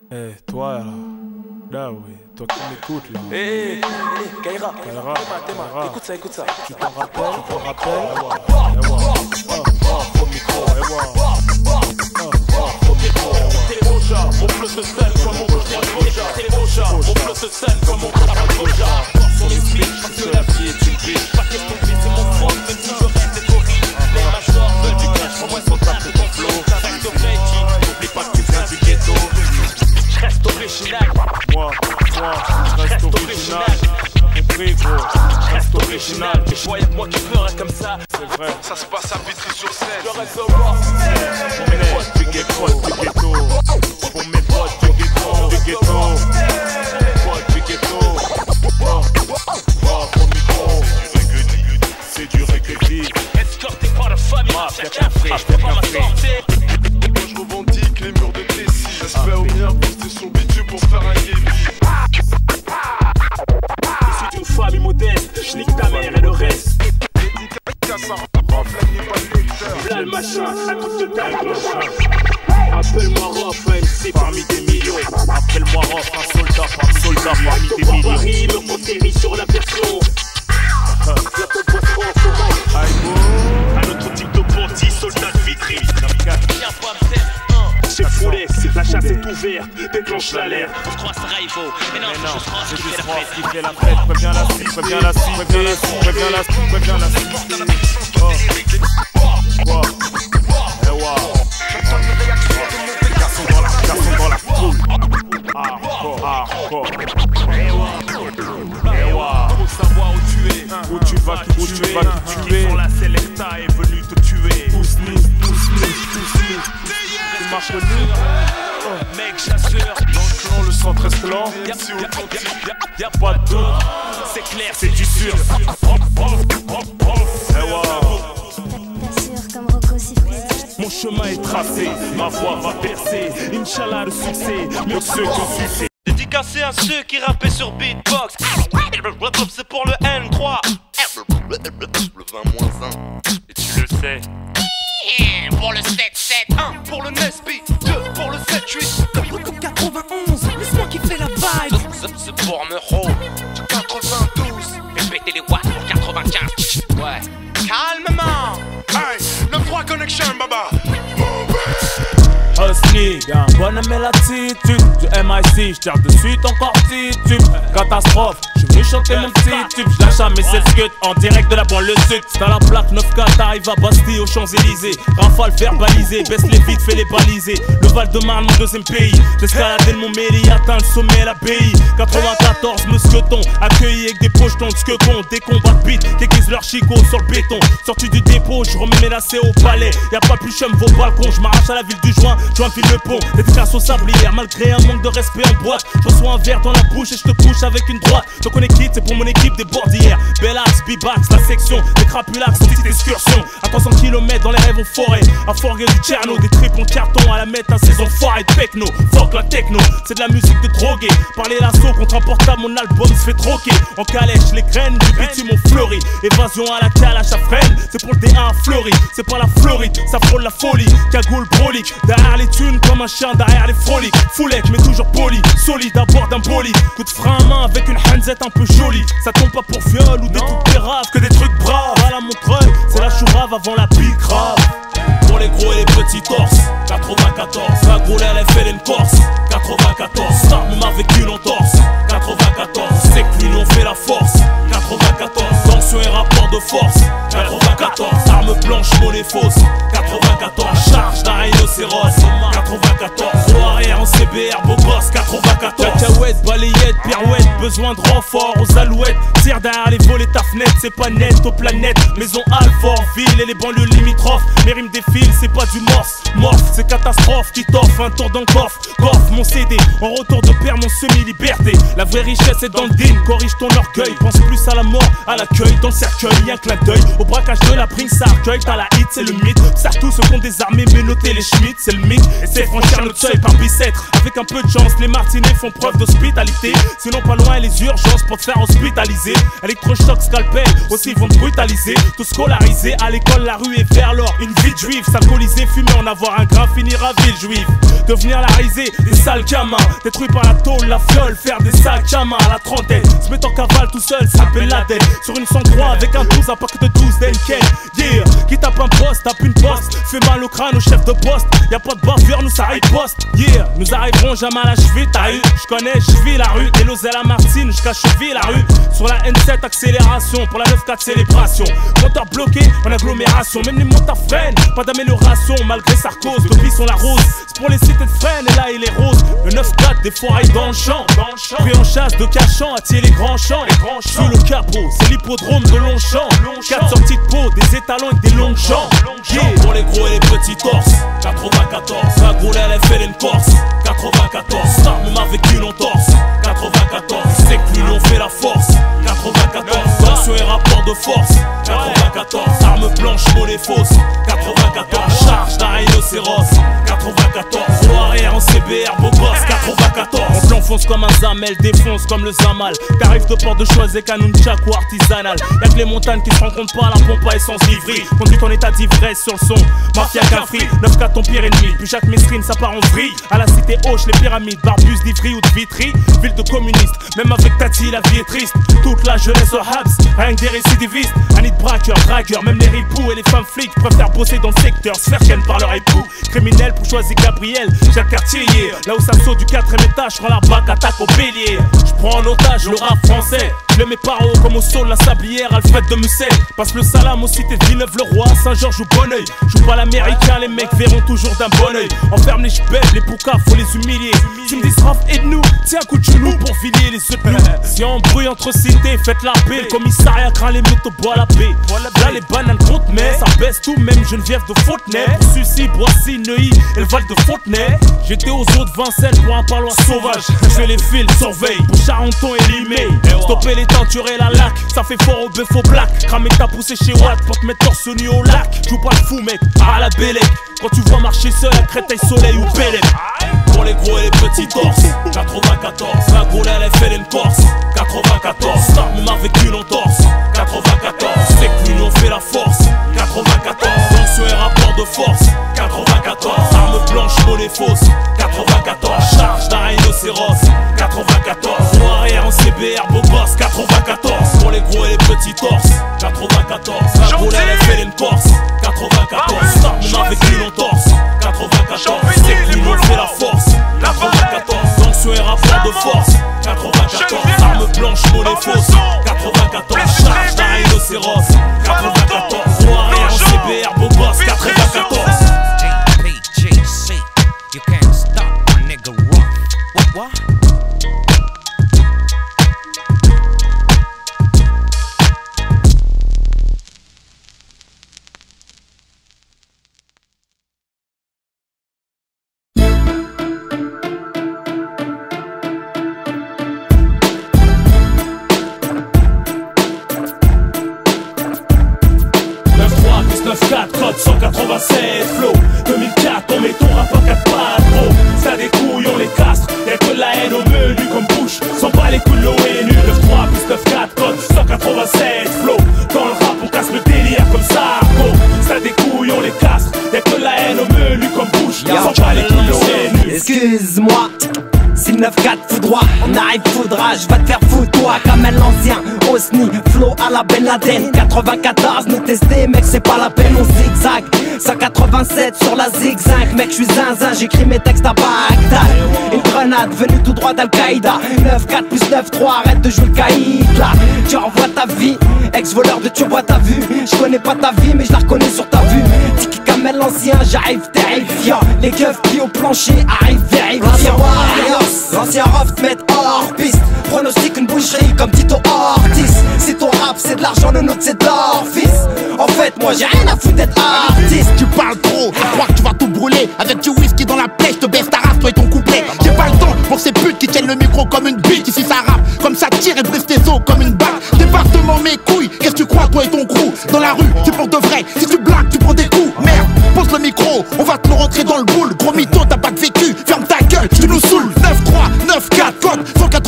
Eh, toi là, oui, toi qui m'écoutes là. Eh, Kaira, Kaira, écoute ça. Tu t'en rappelles? Au micro, Téléboja, mon flow se scelle comme mon Téléboja, mon flow se scelle comme mon Téléboja. Son esprit, parce que la vie est une biche. Pas question de c'est mon front, même si je reste d'être horrible. Les majors veulent du cash, pour moi ils sont tapés de ton flow. Reste au Freddy, n'oublie pas que tu viens du ghetto. Je reste original. Moi, je reste original. Compris gros, je reste original. Je voyais que moi qui pleurais comme ça. C'est vrai. Ça se passe à Vitry-sur-Seine. Je reste au roi. Pour mes potes du ghetto. Pour mes potes du ghetto. Potes du ghetto. Au micro. C'est du reggae. Escorté par la famille, chacun frappe, je peux pas m'assorter. Moi je revendique les murs de Tessie. J'espère au bien poster son bitume pour faire un yébi. Je suis d'une famille modeste, je nique ta mère et le reste. Dédicace à renflamer pas le lecteur. Là le machin, un truc de dingue. Appelle-moi Rof, MC parmi des millions. Appelle-moi Rof, un soldat parmi des millions. Paris me consérie sur la version. La pompe un autre type de bandit, soldat de Vitry. Viens pas me faire c'est foulé, c'est la chasse est ouverte, déclenche l'alerte. On se croit à Sarajevo, mais non, c'est juste Rof qui fait la fête. Préviens la suite. Quoi? Eh wa. Garçon dans la foule. Hardcore. Eh wa. Faut savoir où tu es, Où tu vas, qui tu es. Qui font la Selecta est venu te tuer. Pousse-nous. Tu m'as connu. Mec chasseur, Dans le clan, le centre est lent. y'a pas de doute. C'est clair, c'est du sûr. Eh wa. T'assures comme Rocco Siffredi. Mon chemin est tracé, ma voix va percer. Inch'Allah le succès, mieux que ceux qui ont succès. Dédicacé à ceux qui rappaient sur beatbox. C'est pour le N3. Le 20-1. Et tu le sais. Pour le 7-7, 1 pour le Nesby, 2 pour le 7-8. 91, laisse-moi kiffer la vibe. C'est pour Meuro, 92. Et péter les watts pour 95. Ouais. Calmement. Hey, 9-3 connection, baba. Husky, y'a un bonhomme et l'attitude du MIC, j'tire de suite encore titube. Catastrophe, j'suis venu chanter mon petit tube. J'lâche à mes 7 scuds en direct de la banlieue sud. C'est à la plaque 9K, t'arrives à Bastille aux Champs-Élysées. Rafale verbalisé, baisse les vides, fais les baliser. Le Val-de-Marne, mon deuxième pays. J'escaladais le Mont Méli, atteint le sommet, l'abbaye. 94, Mousqueton, accueilli avec des pochetons de squecon. Des combats de beat, qui aiguisent leur chicot sur le béton. Sorti du dépôt, j'remets mes lacets au palais. Y'a pas plus chum vos balcons, j'm'arrache à la ville du joint. Je m'enfile le pont, dédicace au sablier. Malgré un manque de respect en boîte, je reçois un verre dans la bouche et je te couche avec une droite. Donc on est quitte, c'est pour mon équipe des bordières. Bellax, B-Bax, la section, des crapulax, petite excursion. À 300 km dans les rêves en forêt. À forger du Tcherno, des tripes en carton à la mettre à ces enfoirés de techno. Fuck la techno, c'est de la musique de drogué. Parler l'assaut contre un portable, mon album se fait troquer. En calèche, les graines du bitume ont fleuri. Évasion à la calache à freine, c'est pour le D1 à Fleury. C'est pas la Floride, ça frôle la folie. Cagoule brolique, derrière les thunes comme un chien derrière les froliques. Foulette mais toujours poli, solide à bord d'un bolide. Coup de frein à main avec une hanzette un peu jolie. Ça tombe pas pour viol ou des trucs péraves, que des trucs braves. À la Montreuil, c'est la chourave avant la pique grave. Pour les gros et les petits torses, 94. La groule elle fait une corse, 94. Sarme avec une entorse, 94. C'est que l'union fait la force, 94. Tension et rapport de force, 94. Arme blanche, monnaie fausse, 94. Charge d'un rhinocéros, 94. Roue arrière en CBR, beau gosse, 94. Cacahuète, balayette, pirouette, besoin de renfort aux alouettes. Tire derrière les volets, ta fenêtre, c'est pas net aux planètes. Maison Alfort, ville et les banlieues limitrophes. Mes rimes défilent, c'est pas du morse. Morse, c'est catastrophe qui t'offre un tour dans le coffre. Coffre mon CD, en retour de père, mon semi-liberté. La vraie richesse est dans le din, corrige ton orgueil. Pense plus à la mort, à l'accueil. Dans le cercueil, y'a un clin d'œil. Au braquage de la prime, ça accueille. T'as la hit, c'est le mythe. Serre tous ceux qu'on désarmé, mais notez les schmitts, c'est le mythe. Et c'est franchir notre seuil par bicêtre. Avec un peu de chance, les martinets font preuve de l'hospitalité. Sinon pas loin les urgences pour te faire hospitaliser. Électrochoc, scalpel, aussi vont te brutaliser. Tout scolarisé, à l'école la rue est vers l'or. Une vie de juif, s'alcooliser, fumer, en avoir un grain, finir à ville juive. Devenir la risée, des sales gamins. Détruits par la tôle, la fiole, faire des sacs à main à la trentaine. Se mettre en cavale tout seul, s'appelle la dette. Sur une 103 avec un 12, un pack de 12 d'Enken. Yeah, qui tape un poste, tape une poste. Fait mal au crâne au chef de poste. Y'a pas de bavure, nous ça riposte. Yeah, nous arriverons jamais à la cheville, t'as eu. J'connais, j'vis la rue. Des Lozelle à Martine, jusqu'à cheville la rue. Sur la N7, accélération. Pour la 9-4, célébration. Moteur bloqué, en agglomération. Même les motards freinent, pas d'amélioration. Malgré Sarkoz, depuis sont la rose. C'est pour les cités de Fresnes, et là il est rose. Le 9-4, des foirailles dans le champ. Pris en chasse de cachant, attirer les grands champs. Sous le capot, c'est l'hippodrome de Longchamp. 4 sorties de peau, des étalons avec des longues jambes. Yeah. Pour les gros et les petits torses, 94. La goule, elle fait une Corse, 94. Start même avec une entorse, 94. C'est que l'union fait la force, 94. Tension et rapport de force, 94. Arme blanche, mollet fausse, 94. Charge d'un rhinocéros, 94. Roue arrière en CBR, beau gosse, 94. On l'enfonce comme un zamel, défonce comme le zamal. Tarif de port de Choisey, Kanunchak ou artisanal. Y'a que les montagnes qui se rencontrent pas à la pompe à essence livrée. Conduite en état d'ivresse sur le son, mafia Cafri. 9-4 ton pire ennemi, puis Jacques Mesrine ça part en vrille. À la cité Hoche, les pyramides, Barbus d'Ivry ou de Vitry. Ville de communistes, même avec Tati la vie est triste. Toute la jeunesse au Habs, rien que des récidivistes. Un nid de braqueur, dragueur, même les ripoux et les femmes flics préfèrent bosser dans le secteur, se faire ken par leur époux. Criminel pour choisir Gabriel, Jacques Cartier, yeah. Là où ça saute du 4ème étage, je prends la bac, attaque au bélier. Je prends en otage le rap français. Je mets par haut comme au sol la sablière, Alfred de Musset. Passe le salam aux cités de Villeneuve-le-Roi, Saint-Georges ou Bonneuil. Joue pas l'américain, les mecs verront toujours d'un bon oeil. Enferme les chbèbs, les poucas, faut les humilier. Tu me dis Raph, aide-nous, tiens un coup de genou pour filer les œufs de nous. Si on brouille entre cités, faites la paix. Le commissariat craint les meutes au bois la paix. Là les bananes comptent, mais ça baisse tout, même Geneviève de Fontenay. Pour Sucy, Boissy, Neuilly et le Val de Fontenay. J'étais aux eaux de Vincennes pour un parloir sauvage. Je fais les fils, surveille, pour Charenton et Limay. Stopper les tentures et la lac, ça fait fort au bœuf au black. Cramer ta poussée chez Watt pour te mettre torse nu au lac. Joue pas le fou mec, à la Bélec. Quand tu vois marcher seul à Créteil, Soleil ou Bélec. Pour les gros et les petits torses, 94. La goule elle fait une Corse, 94. Start même avec une entorse, 94. C'est que l'union fait la force, 94. Tension et rapport de force, 94. Arme blanche, mollet fausse, 94. Charge d'un rhinocéros, 94. Roue arrière en CBR, beau gosse, 94. Pour les gros et les petits torses, 94. La goule elle fait une Corse, 94. Start même avec une entorse, 94. C'est que l'union fait la force, 94. Tension et rapport de force, 94. Arme blanche, mollet fausse, 94. Charge d'un rhinocéros, 94. Roue arrière en CBR, beau gosse, 94. JPJC, you can't stop a nigga rough. What? Code 187 flow 2004 on met ton rap en 4 pattes bro. Ça des couilles on les castre. Y'a que de la haine au menu comme Bush. Sans pas les coups de l'ONU 9-3 plus 9-4 code 187 flow. Dans le rap on casse le délire comme ça bro. Ça des couilles on les castre. Y'a que de la haine au menu comme Bush. Sans pas les coups de l'ONU. Excuse-moi, si le 9-4 fout droit, on arrive foudra, je vais te faire foutre toi comme un ancien Osni, flow à la Ben Laden 94, nous tester mec c'est pas la peine, on zigzag 187 sur la zigzag, mec j'suis zinzin, j'écris mes textes à Bagdad. Une grenade venue tout droit d'Al-Qaïda 9-4 plus 9-3, arrête de jouer le caïd là. Tu revois ta vie, ex-voleur de turbo t'as vu. Je connais pas ta vie mais je la reconnais sur ta vue. Tiki Kamel l'ancien, j'arrive terrifiant. Les keufs pris au plancher arrivent vérifiant. L'ancien rough te met hors piste. Pronostique une boucherie comme Tito Ortiz. Si ton rap c'est de l'argent, le nôtre c'est de l'or fils. En fait moi j'ai rien à foutre d'être artiste. Tu parles trop, je crois que tu vas tout brûler. Avec du whisky dans la plaie, je te baisse ta race, toi et ton couplet. J'ai pas le temps pour ces putes qui tiennent le micro comme une bite. Ici ça rappe, comme ça tire et brise tes os comme une balle. Département mes couilles, qu'est-ce que tu crois toi et ton crew? Dans la rue, tu pour de vrai, si tu blagues, tu prends des coups. Merde, pose le micro, on va te le rentrer dans le boule. Gros mytho, t'as pas de vécu, ferme ta gueule, tu nous saoules. 9-3, 9-4, code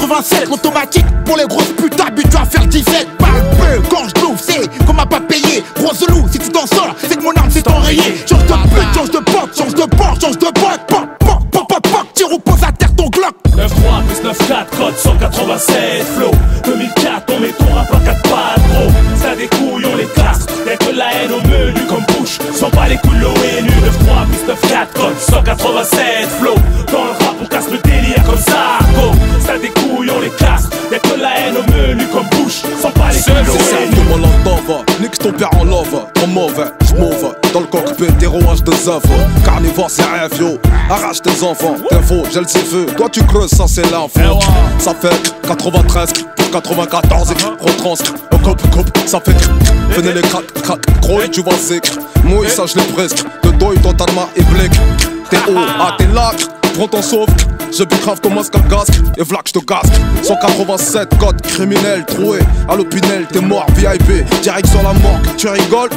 87, l'automatique pour les grosses putains habitués à faire 17. Parle peu quand je l'ouvre, c'est qu'on m'a pas payé. Gros loup, si tu t'en sors, c'est que mon arme s'est enrayée. Change de pute, change de porte, change de porte, change de boîte. Pop, pop, pop, pop, pop, tire ou pose à terre ton Glock. 9-3 plus 9-4, code 187 flow 2004, on met ton rap à 4 pattes gros. Ça des couilles, on les casse. Y'a que la haine au menu comme Bush. Sans pas les coups de l'ONU. 9-3 plus 9-4, code 187 flow. Dans le rap on casse le délire comme ça go. Ça des couilles, on les casse. Y'a que la haine au menu comme Bush. Sans pas les coups de l'ONU. Nique ton père en love, trop mauvais, j'm'ouvre dans le cockpit, des rouages de œuvres. Carnivore c'est rêve yo, arrache tes enfants, t'es faux, j'ai le CV, toi tu creuses, ça c'est l'info. Ça fait 93 pour 94 et retranscrit, au coupe, ça fait venez les crack, gros et tu vas zécre. Mouille ça je l'ai presque, de dos ton tarma et blick. T'es haut, ah t'es lacre, prends ton sauve. Je bicrave comme un casque et vlac j'te casque. 187 code criminel troué à l'opinel, t'es mort VIP, direct sur la morgue, tu rigoles.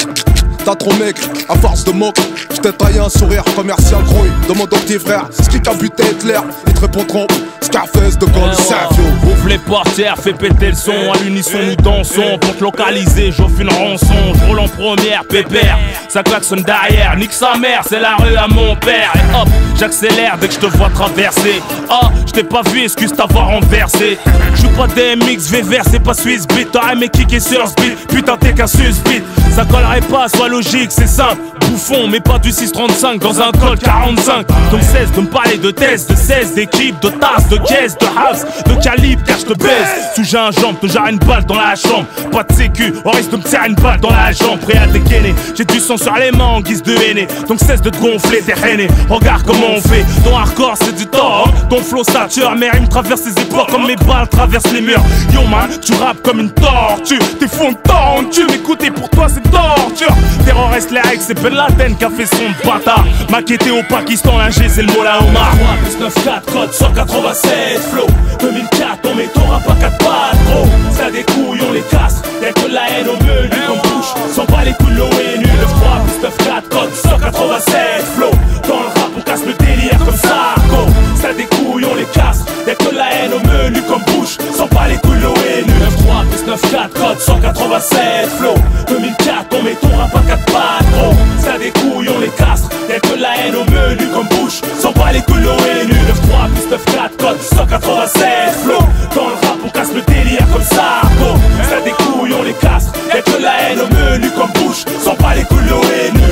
T'as trop maigre, à force de moque, j't'ai taillé un sourire commercial grouille. Demande au petit frère, c'est ce qui t'a buté Hitler. Ils te répondront, Scarface de Gold Savio. Ouvre les portières, fais péter le son. À l'unisson nous dansons, pour te localiser j'offre une rançon. J'roule en première, pépère, ça klaxonne derrière. Nique sa mère, c'est la rue à mon père. Et hop, j'accélère dès que j'te vois traverser. Ah, j't'ai pas vu, excuse t'avoir renversé. J'joue pas DMX, VVR, c'est pas Swiss Beat. T'aurais aimé kicker sur ce beat, putain t'es qu'un susbit. Ça collerait pas, sois logique, c'est simple. Bouffon, mais pas du 635 dans un col 45. Donc cesse de me parler de tests, de 16, d'équipes, de tasses, de caisses, de house, de calibre, car je te baise. Sous j'ai un jambe, te jarre une balle dans la chambre. Pas de sécu, on risque de me tirer une balle dans la jambe. Prêt à dégainer, j'ai du sang sur les mains en guise de haine. Donc cesse de te gonfler, t'es rené. Regarde comment on fait, ton hardcore c'est du temps. Ton flow sature, mes rimes traversent les époques comme mes balles traversent les murs. Yo man, tu rappes comme une tortue. T'es fondant, tu m'écoutes et pour toi c'est torture. Terroriste les règles, c'est Ben Laden qui a fait son bâtard. Maquetté au Pakistan, l'ingé c'est le Mola Omar. 3 plus 9-4, code 187 flow 2004, on met ton rap à 4 pattes gros. Ça des couilles, on les casse. Y'a que la haine au menu comme Bush. Sans pas les coups de l'ONU. 9-3 plus 9-4, code 187 flow. Dans le rap on casse le délire comme ça go. Ça des couilles, on les casse. Y'a que la haine au menu comme Bush. Sans pas les coups de l'ONU. 9-3 plus 9-4, code 187 flow 2004, on met ton rap à 4 pattes gros. Ça des couilles, on les casse. Y'a que la haine au menu comme Bush. Sans pas les couilles de l'ONU. 9-3 plus 9-4, code 187 flow. Dans le rap on casse le délire comme ça go. Ça des couilles, on les casse. Y'a que la haine au menu comme Bush. Sans pas les couilles de l'ONU.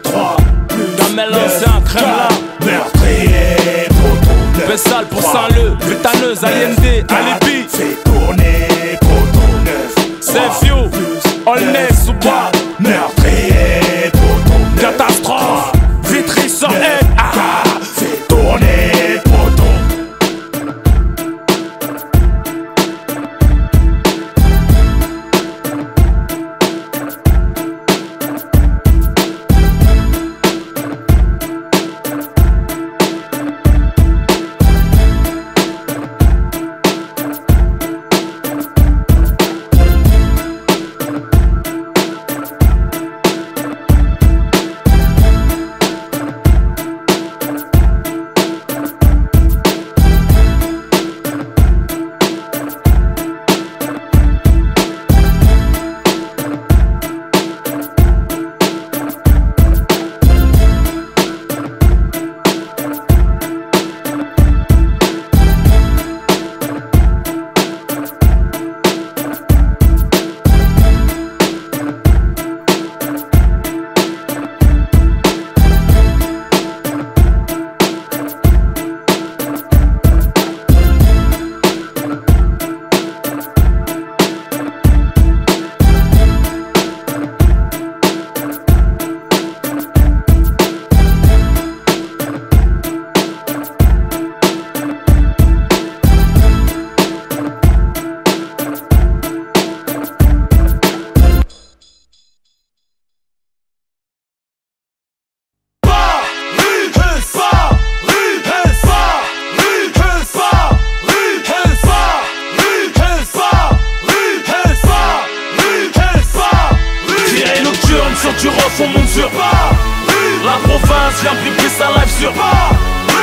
9-3 plus Gamel ancien crème là. Meurtrier, poteau. Bessal pour Saint-Leu, bétaneuse, Allende, Alibi. Fais tourner, poteau 9. C'est Fio, Olness ou pas. Meurtrier, poteau. Catastrophe, Vitry sur aide. Fais tourner, poteau.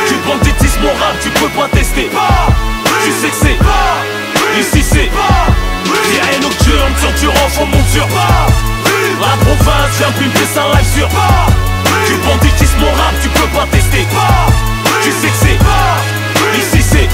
Du banditisme au rap, tu peux pas tester. Tu sais que c'est ici c'est Virée nocturne sur du rock en monture. La province vient pimper sa live sur du banditisme au rap, tu peux pas tester. Tu sais que c'est ici c'est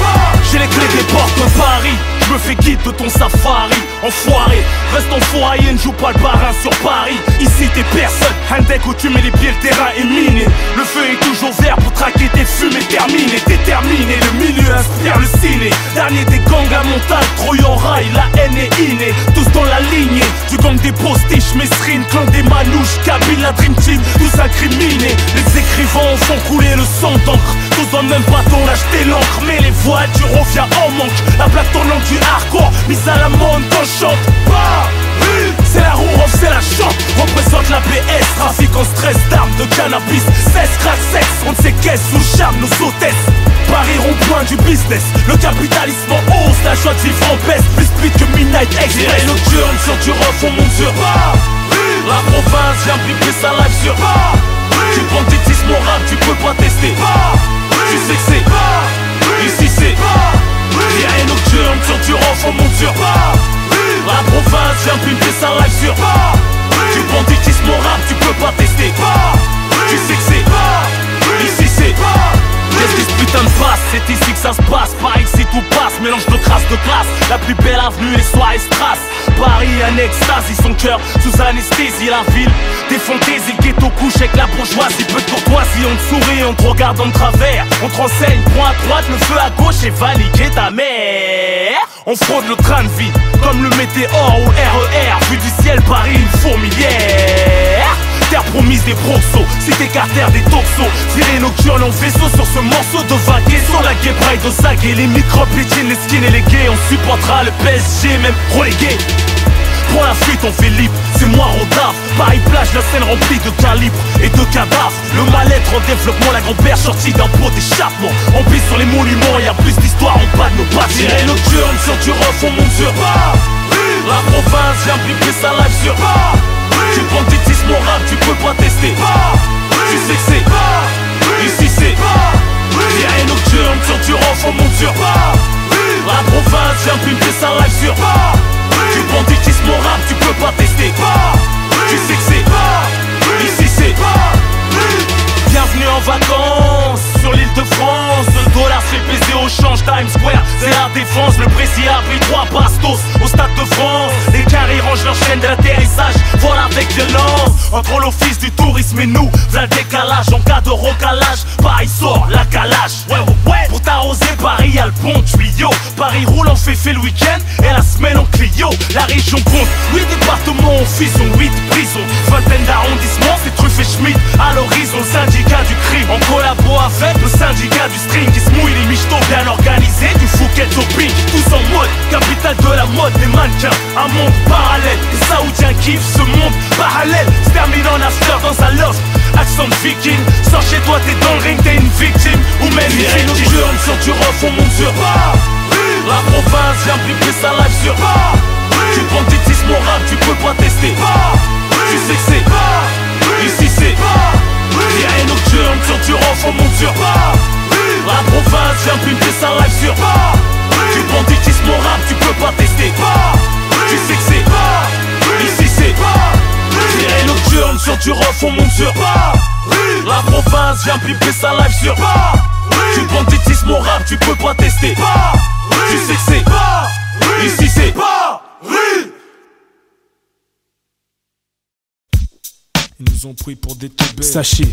j'ai les clés des portes de Paris. Je me fais guide de ton safari. Enfoiré, reste en foyer, ne joue pas le parrain sur Paris. Ici t'es personne, un deck où tu mets les pieds, le terrain est miné. Le feu est toujours vert pour traquer tes fumées terminées. Déterminé, le milieu inspire le ciné. Dernier des gangs à montagne, Troyan rail, la haine est innée. Tous dans la lignée, du gang des postiches, Mesrine, clan des manouches, Kabyle, la Dream Team, tous incriminés. Les écrivains font couler le sang d'encre. Tous dans le même bateau, l'acheter l'encre. Mais les voitures reviennent en manque. La plaque tournante du hardcore, mise à la mode quand je chante. C'est la roue, c'est la chante. Représente la BS, trafic en stress d'armes, de cannabis, 16 crack sexe, on ne sait qu'est-ce sous charme nos hôtesses. Paris rond-point du business, le capitalisme en hausse, la joie de vivre en baisse, plus speed que Midnight Express. Nocturne sur du rock, on monte sur la province vient piper sa live sur du banditisme au rap, tu peux pas tester. Tu sais que c'est ici c'est virée nocturne sur du rock, on monte sur la province vient pimper sa live sur du banditisme au rap, tu peux pas tester. Tu sais que c'est ici c'est qu'est-ce que ce putain de passe, c'est ici que ça se passe. Par ici tout passe, mélange de crasse de classe. La plus belle avenue, les soirées strass. Paris en extase, son cœur sous anesthésie. La ville, des fantaisies, le ghetto couche avec la bourgeoisie. Peu de courtoisie, on te sourit, on te regarde en travers. On te renseigne, point à droite, le feu à gauche et va niquer ta mère. On fraude le train de vie, comme le météore ou RER. Vu du ciel, Paris, une fourmilière. Terre promise des proxos, cité Carter des toxos. Virée nocturne en vaisseau sur ce morceau de vague. Sur la guébraille de Zague, les microbes, les jeans, les skins et les gays. On supportera le PSG, même relégué. Pour la fuite on fait libre, c'est moi Rodave. Paris plage, la scène remplie de calibres et de cadavres. Le mal-être en développement, la grand-père sortie d'un pot d'échappement. On pisse sur les monuments, y'a plus d'histoire en bas de nos bâtiments. Virée nocturne sur du rock, on monte sur la province vient piper sa live sur du banditisme au rap, tu peux pas tester. Tu sais que c'est ici c'est virée nocturne sur du rock, on monte sur la province vient pimper sa live sur du banditisme au rap, tu peux pas tester. Tu sais que c'est ici c'est bienvenue en vacances sur l'île de France. Le dollar se fait baiser au change Times Square, c'est la défense. Le Brésil a pris 3 bastos au stade de France. Les carrés rangent leur chaîne d'atterrissage, voilà avec violence. Entre l'office du tourisme et nous, v'là le décalage. En cas de recalage, Paris sort la calage. Ouais. Pour t'arroser, Paris y'a le bon tuyau. Paris roule en féfé le week-end et la semaine en Clio. La région compte 8 départements en fusion, 8 prisons, vingtaine d'arrondissements, c'est Truff et Schmitt à l'horizon. Syndicat du crime, en collabo avec le syndicat du string qui se mouille les michetots bien organisés, du Phuket au Pink, tous en mode, capitale de la mode, des mannequins, un monde parallèle, les saoudiens kiffent ce monde parallèle, se termine en after dans un loft, accent de viking, sors chez toi t'es dans le ring, t'es une victime, ou même virée nocturne sur du rock, on monte sur la province vient piper sa live sur du banditisme au rap, tu peux pas tester. Tu sais que c'est ici c'est virée nocturne sur du rock, on monte sur la province vient pimper sa live sur du banditisme au rap, tu peux pas tester. Tu sais que c'est ici c'est virée nocturne sur du rock, on monte sur la province vient pimper sa live sur du banditisme au rap, tu peux pas tester. Tu sais que c'est ici c'est ils nous ont pris pour des teubés. Sachez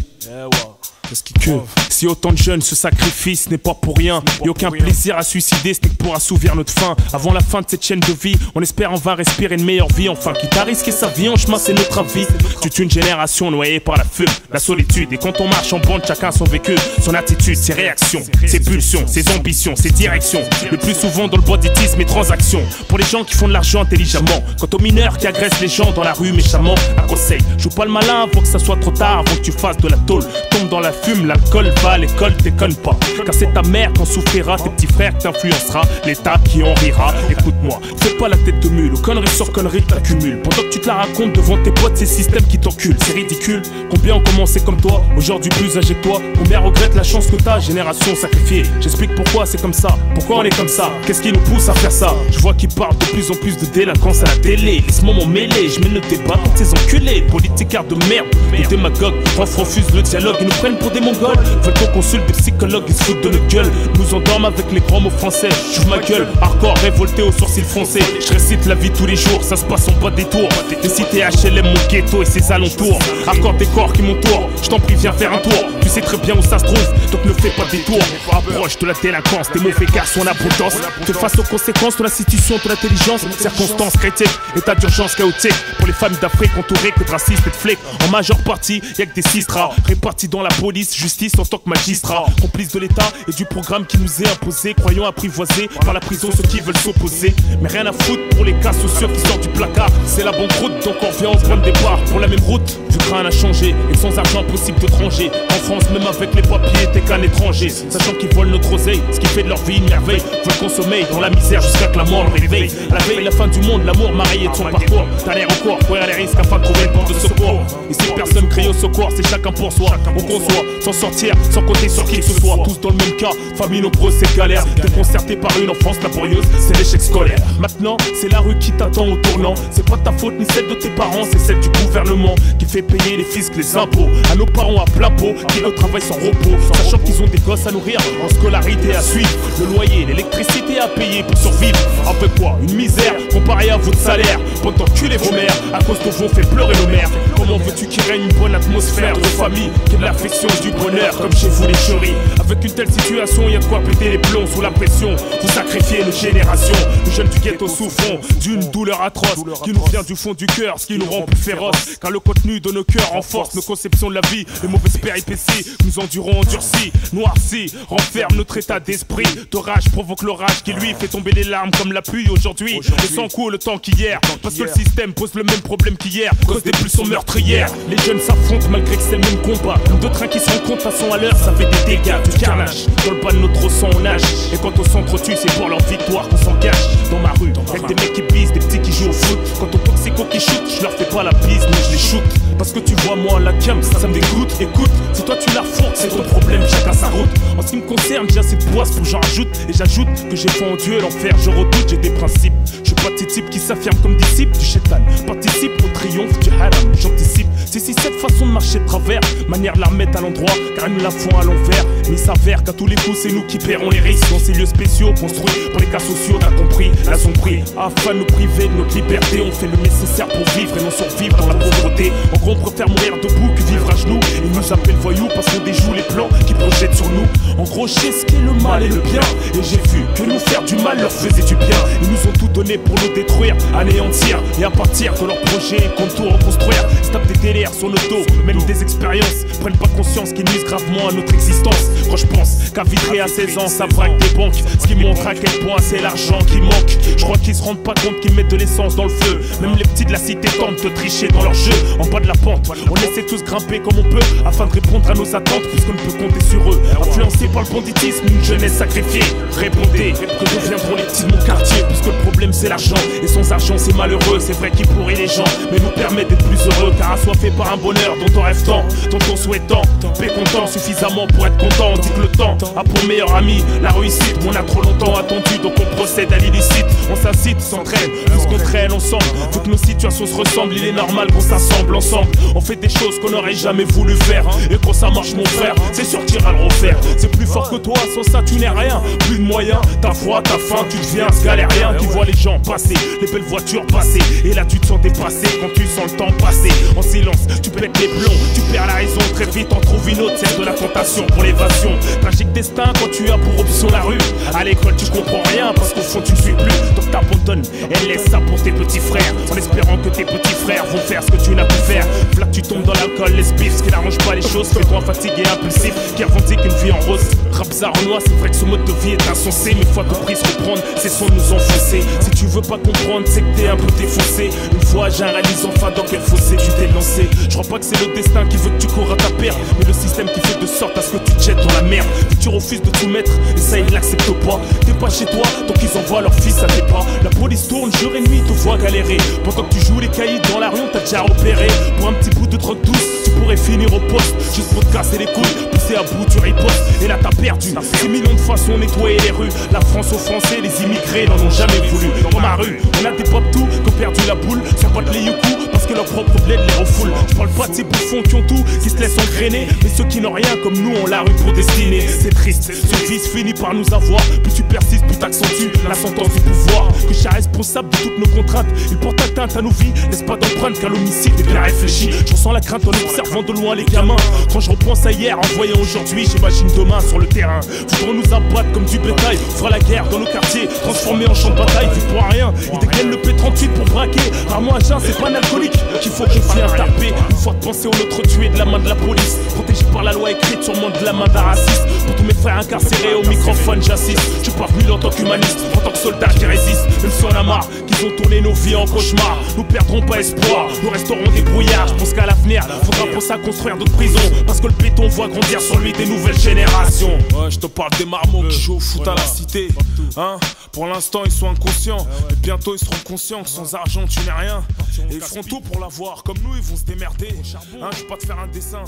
que si autant de jeunes se sacrifient, ce n'est pas pour rien. Y'a aucun plaisir à suicider, ce n'est que pour assouvir notre faim. Avant la fin de cette chaîne de vie, on espère on va respirer une meilleure vie. Enfin, quitte à risquer sa vie en chemin, c'est notre avis. Toute une génération noyée par la fume, la solitude. Et quand on marche en bande, chacun son vécu, son attitude, ses réactions, ses pulsions, ses ambitions, ses directions. Le plus souvent dans le banditisme et transactions. Pour les gens qui font de l'argent intelligemment. Quant aux mineurs qui agressent les gens dans la rue méchamment, un conseil, joue pas le malin bien avant que ça soit trop tard, avant que tu fasses de la tôle. Tombe dans la fume, l'alcool va à l'école, déconne pas. Car c'est ta mère qui en souffrira, tes petits frères qui t'influencera, l'État qui en rira. Écoute-moi, fais pas la tête de mule, conneries sur conneries t'accumules. Pendant que tu te la racontes devant tes potes, ces systèmes qui t'enculent, c'est ridicule. Combien ont commencé comme toi, aujourd'hui plus âgés que toi? Combien regrettent la chance que t'as, génération sacrifiée? J'explique pourquoi c'est comme ça, pourquoi on est comme ça, qu'est-ce qui nous pousse à faire ça? Je vois qu'ils parlent de plus en plus de délinquance à la télé. Laisse-moi m'en mêler, je mène le débat contre ces enculés. Politicards de merde, des démagogues, refusent le dialogue, ils nous prennent pour des mongols. Veulent qu'on consulte des psychologues, ils se foutent de notre gueule. Nous endorment avec les grands mots français. J'ouvre ma gueule, hardcore, révolté aux sourcils foncés. Je récite la vie tous les jours, ça se passe en bas des tours. Les cités HLM, mon ghetto et ses alentours. Hardcore des corps qui m'entourent, je t'en prie viens faire un tour. Tu sais très bien où ça se trouve, donc ne fais pas des tours. Approche de la délinquance, des mauvais garçons en abondance. Fais face aux conséquences de l'institution, de l'intelligence. Circonstances critiques, état d'urgence chaotique. Pour les familles d'Afrique entourées que de racistes et de flics. En majeure partie, y'a que des sistras répartis dans la police, justice en tant que magistrat. Complices de l'État et du programme qui nous est imposé. Croyons apprivoisés par la prison ceux qui veulent s'opposer. Mais rien à foutre pour les cas sociaux qui sortent du placard. C'est la banqueroute, donc on revient au point de départ. Pour la même route, vu que rien n'a changé. Et sans argent impossible de ranger. En France, même avec les papiers, t'es qu'un étranger. Sachant qu'ils volent notre oseille, ce qui fait de leur vie une merveille. Veulent consommer dans la misère jusqu'à que la mort le réveille. À la veille, la fin du monde, l'amour marié de son parcours. T'as l'air au corps, courir les risques afin de trouver une porte de secours. Ici personne crie au secours, c'est chacun pour soi. On conçoit, sans sortir, sans compter sur qui que ce soit. Tous dans le même cas, famille nombreuse, c'est galère. Déconcerté par une enfance laborieuse, c'est l'échec scolaire. Maintenant, c'est la rue qui t'attend au tournant. C'est pas ta faute ni celle de tes parents, c'est celle du gouvernement qui fait payer les fiscs, les impôts à nos parents à plein pot, qui le travaillent sans repos. Sachant qu'ils ont des gosses à nourrir, en scolarité à suivre, le loyer, l'électricité à payer pour survivre. Avec quoi? Une misère comparée à votre salaire. Pendant que vos mères, à cause de vous, on fait pleurer nos mères. Comment veux-tu qu'il règne une bonne atmosphère de famille, qu'il y ait de l'affection, du bonheur, comme chez vous les chéris? Avec une telle situation, y a de quoi péter les plombs sous la pression. Vous sacrifiez nos générations. Les jeunes du ghetto souffront d'une douleur atroce qui nous vient du fond du cœur, ce qui nous rend plus féroces. Car le contenu de nos cœurs renforce nos conceptions de la vie. Les mauvaises péripéties nous endurons endurcis, noircis, renferme notre état d'esprit. D'orage provoque l'orage qui lui fait tomber les larmes comme la pluie aujourd'hui. Le sang coule le temps qu'hier, parce que le système pose le même problème qu'hier, cause des pulsions meurtrières. Les jeunes s'affrontent malgré que c'est le même combat. Comme deux trains qui se rencontrent façon à l'heure, ça fait des dégâts, du carnage. Dans le bas de notre sang on nage. Et quand on s'entretue, c'est pour leur victoire qu'on s'engage. Dans ma rue, avec des mecs qui bisent, des petits qui jouent au foot. Quant aux toxicos qui shootent, je leur fais pas la bise, mais je les shoot. Parce que tu vois moi la cam, ça me dégoûte. Écoute, si toi tu la fourques, c'est ton problème, chacun sa route. En ce qui me concerne, j'ai assez de poisse pour j'en rajoute. Et j'ajoute que j'ai foi en Dieu, l'enfer, je redoute, j'ai des principes. Je suis pas de ces types qui s'affirment comme disciples du shaitan. Participe au triomphe du haram, j'anticipe. C'est si cette façon de marcher de travers, manière de la remettre à l'endroit, car ils nous la font à l'envers. Mais il s'avère qu'à tous les coups, c'est nous qui paierons les risques. Dans ces lieux spéciaux construits pour les cas sociaux, t'as compris, la sombrie. Afin de nous priver de notre liberté, on fait le nécessaire pour vivre et non survivre dans la pauvreté. En gros, on préfère mourir debout que vivre à genoux. Ils nous appellent voyous parce qu'on déjoue les plans qui projettent sur nous. En gros, je sais ce qu'est le mal et le bien. Et j'ai vu que nous faire du mal leur faisait du bien. Ils nous ont tout donné pour nous détruire, anéantir. Et à partir de leurs projets, qu'on tout reconstruire. Ils se tapent des délires sur nos dos, même des expériences. Prennent pas conscience qu'ils nuisent gravement à notre existence. Quand je pense qu'à Vitré à 16 ans, ça braque des banques. Ce qui montre à quel point c'est l'argent qui manque. Je crois qu'ils se rendent pas compte qu'ils mettent de l'essence dans le feu. Même les petits de la cité tentent de tricher dans leur jeu. En bas de la pente, on essaie tous grimper comme on peut, afin de répondre à nos attentes, puisqu'on ne peut compter sur eux. Influencés par le banditisme, une jeunesse sacrifiée. Répondez que deviendront les petits de mon quartier, puisque le problème c'est l'argent. Et sans argent c'est malheureux, c'est vrai qu'il pourrit les gens, mais nous permet d'être plus heureux, car assoiffé par un bonheur dont on rêve tant, dont on souhaite tant. Paix content suffisamment pour être content. On dit que le temps a pour meilleur ami la réussite. On a trop longtemps attendu, donc on procède à l'illicite. On s'incite, s'entraîne, puisqu'on traîne ensemble. Vu que nos situations se ressemblent, il est normal qu'on s'assemble ensemble. On fait des choses qu'on n'aurait jamais voulu faire. Et quand ça marche mon frère, c'est sûr qu'il ira le refaire. C'est plus fort que toi, sans ça tu n'es rien. Plus de moyens, ta foi, ta faim, tu deviens ce galérien qui voit les gens passer, les belles voitures passer. Et là tu te sens dépassé quand tu sens le temps passer. En silence, tu pètes les plombs, tu perds la raison. Très vite en trouves une autre, celle de la tentation pour l'évasion. Tragique destin quand tu as pour option la rue. À l'école tu comprends rien parce qu'au fond tu ne suis plus. Donc t'abandonnes et laisse ça pour tes petits frères, en espérant que tes petits frères vont faire ce que tu n'as pu faire. Là tu tombes dans la l'alcool, les spiffs, ce qui n'arrange pas les choses, fais-toi fatigué, impulsif, qui revendique une vie en rose. Rap zaronois, c'est vrai que ce mode de vie est insensé, mais fois que prise reprendre, c'est son nous enfoncer. Si tu veux pas comprendre, c'est que t'es un peu défoncé. Une fois, j'ai réalisé enfin dans quel fossé tu t'es lancé. Je crois pas que c'est le destin qui veut que tu cours à ta perte, mais le système qui fait de sorte à ce que tu te jettes dans la merde. Si tu refuses de tout mettre, et ça ils l'acceptent pas. T'es pas chez toi, donc ils envoient leur fils à tes pas. La police tourne jour et nuit, te voit galérer. Pendant que tu joues les caïds dans la rue, on t'a déjà repéré. Pour un petit bout de drogue douce, tu pourrais finir au poste. Juste pour te casser les couilles, pousser à bout, tu ripostes. Et là t'as perdu 6 millions de façons nettoyer les rues. La France aux Français, les immigrés n'en ont jamais voulu. Dans ma rue, on a des pop tout qui ont perdu la boule. Sans pas les youcous, parce que leur propre bled les refoule. Je parle pas de ces bouffons qui ont tout, qui se laissent engrainer. Mais ceux qui n'ont rien comme nous ont la rue pour destiner. C'est triste, ce vice finit par nous avoir. Plus tu persistes, plus t'accentues la sentence du pouvoir. Que je suis responsable de toutes nos contraintes. Ils portent atteinte à nos vies, laisse pas d'empreinte car l'homicide est bien réfléchi. Je ressens la crainte en observant de loin les gamins. Quand je repense à hier, en voyant aujourd'hui, j'imagine demain sur le terrain. Voudront nous abattre comme du bétail. On fera la guerre dans nos quartiers, transformés en champ de bataille. Vu pour rien, ils dégainent le P38 pour braquer. Rarement à jeun, c'est pas un alcoolique qu'il faut confier un tarpé. Une fois de penser au nôtre tué de la main de la police. Protégé par la loi écrite, sûrement de la main d'un raciste. Pour tous mes frères incarcérés au microphone, j'assiste. Je suis pas venu en tant qu'humaniste, en tant que soldat qui résiste. Même si on a marre qu'ils ont tourné nos vies en cauchemar. Nous perdrons pas espoir, nous resterons des brouillards. Je pense qu'à l'avenir, faudra pour ça construire d'autres prisons. Parce que le béton voit grandir sur lui des nouvelles générations. Ouais, je te parle des marmots qui jouent au foot à la cité. Hein? Pour l'instant, ils sont inconscients. Mais bientôt, ils seront conscients que sans argent, tu n'es rien. Et ils feront tout pour l'avoir. Comme nous, ils vont se démerder. Hein, je vais pas te faire un dessin.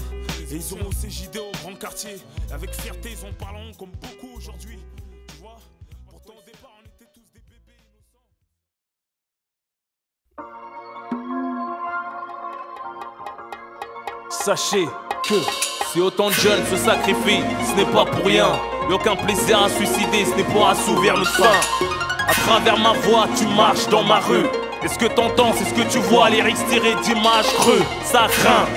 Et ils auront CJD au grand quartier. Et avec fierté, ils en parleront comme beaucoup aujourd'hui. Tu vois? Pourtant, au départ, on était tous des bébés innocents. Sachez que si autant de jeunes se sacrifient, ce n'est pas pour rien. Y'a aucun plaisir à suicider, ce n'est pour assouvir notre faim. À travers ma voix, tu marches dans ma rue. Et ce que t'entends, c'est ce que tu vois, les lyrics tirés d'images crues. Ça craint,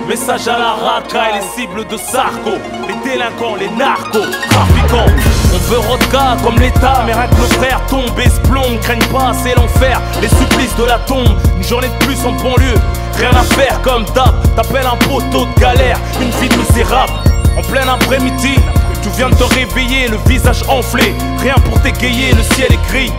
message à la raca et les cibles de Sarko. Les délinquants, les narcos, trafiquants. On veut Rodka comme l'État, mais rien que nos frères tombent et se plombent. Craignent pas, c'est l'enfer, les supplices de la tombe. Une journée de plus en banlieue, rien à faire comme d'hab. T'appelles un poteau de galère, une vie de misérable. En plein après-midi, tu viens de te réveiller, le visage enflé. Rien pour t'égayer, le ciel est gris.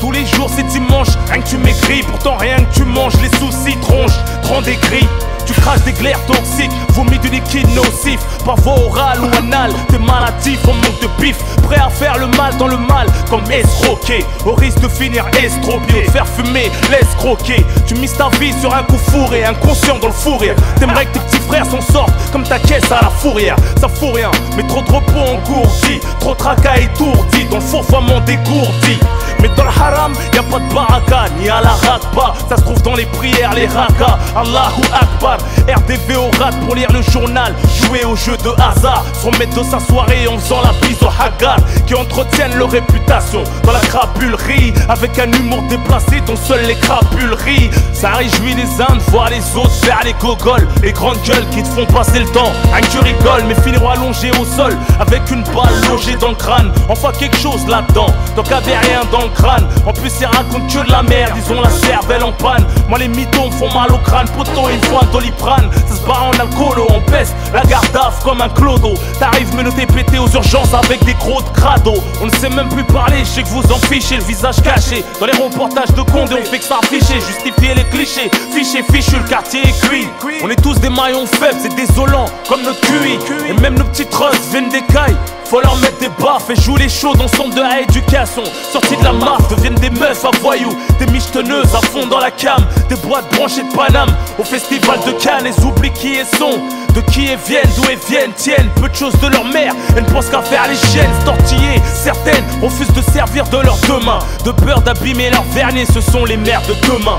Tous les jours c'est dimanche, rien que tu maigris. Pourtant rien que tu manges, les soucis te rendent aigri. Tu craches des glaires toxiques, vomis du liquide nocif. Par voie orale ou anale, t'es maladif en manque de pif. Prêt à faire le mal dans le mal, comme escroquer. Au risque de finir estropié, faire fumer, laisse croquer. Tu mises ta vie sur un coup fourré, inconscient dans le fou rire. T'aimerais que tes petits frères s'en sortent, comme ta caisse à la fourrière. Ça fout rien, mais trop de repos engourdi. Trop de tracas étourdis, dans le fourvoiement dégourdi. Mais dans le haram, y'a pas de baraka, ni à la rakba. Ça se trouve dans les prières, les rakas. Allahu Akbar, RDV au rat pour lire le journal. Jouer au jeu de hasard, se remettre de sa soirée en faisant la bise aux haggard. Qui entretiennent leur réputation dans la crapulerie. Avec un humour déplacé dont seuls les crapuleries. Ça réjouit les uns de voir les autres faire les gogoles. Les grandes gueules qui te font passer le temps. Un que tu rigoles mais finiront allongés au sol. Avec une balle logée dans le crâne. Enfin quelque chose là-dedans, donc avait rien dans le crâne. En plus ils racontent que de la merde, ils ont la cervelle en panne. Moi les mythos me font mal au crâne. Poto il faut un doliprane. Ça se barre en alcoolo, en peste. La garde d'af comme un clodo. T'arrives menotté pété aux urgences avec des gros de crado. On ne sait même plus parler, je sais que vous en fichez. Le visage caché, dans les reportages de Condé on fait que ça afficher. Justifier les clichés, fiché, fichu, le quartier est cuit. On est tous des maillons faibles, c'est désolant comme notre QI. Et même nos petites rosses viennent des cailles. Faut leur mettre des baffes et jouer les shows dans centre de rééducation. Sortis de la marque, deviennent des meufs à voyous. Des michetonneuses à fond dans la cam. Des boîtes branchées de Paname. Au festival de Cannes, elles oublient qui elles sont. De qui elles viennent, d'où elles viennent, tiennent peu de choses de leur mère. Elles ne pensent qu'à faire les chiennes, se tortiller. Certaines refusent de servir de leurs deux mains. De peur d'abîmer leur vernis, ce sont les mères de demain.